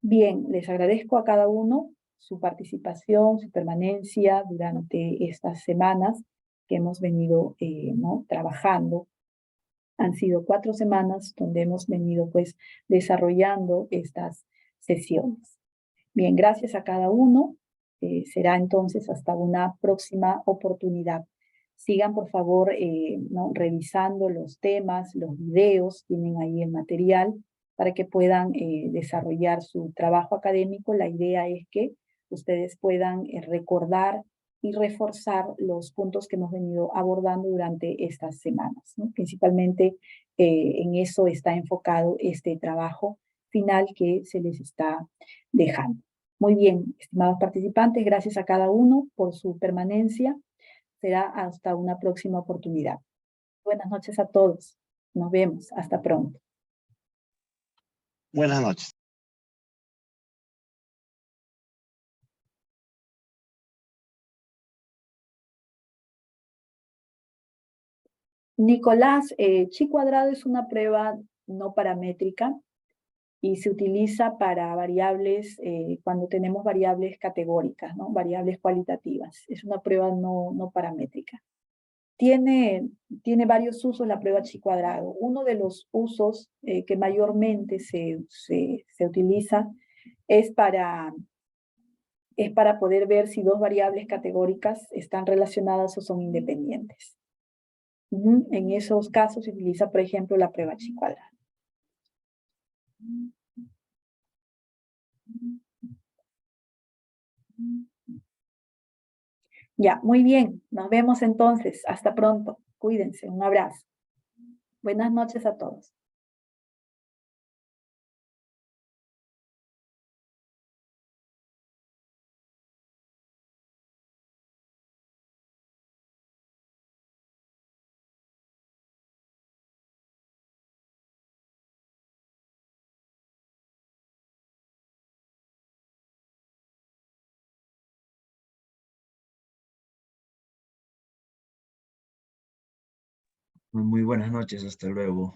Bien, les agradezco a cada uno su participación, su permanencia durante estas semanas que hemos venido ¿no? trabajando. Han sido 4 semanas donde hemos venido pues desarrollando estas sesiones. Bien, gracias a cada uno. Será entonces hasta una próxima oportunidad. Sigan, por favor, ¿no? revisando los temas, los videos, tienen ahí el material para que puedan desarrollar su trabajo académico. La idea es que ustedes puedan recordar y reforzar los puntos que hemos venido abordando durante estas semanas, ¿no? Principalmente en eso está enfocado este trabajo final que se les está dejando. Muy bien, estimados participantes, gracias a cada uno por su permanencia. Será hasta una próxima oportunidad. Buenas noches a todos. Nos vemos. Hasta pronto. Buenas noches. Nicolás, chi cuadrado es una prueba no paramétrica y se utiliza para variables, cuando tenemos variables categóricas, ¿no? Variables cualitativas. Es una prueba no paramétrica. Tiene varios usos la prueba chi cuadrado. Uno de los usos que mayormente se utiliza es para poder ver si dos variables categóricas están relacionadas o son independientes. En esos casos se utiliza, por ejemplo, la prueba chi cuadrado. Ya, muy bien. Nos vemos entonces. Hasta pronto. Cuídense. Un abrazo. Buenas noches a todos. Muy buenas noches, hasta luego.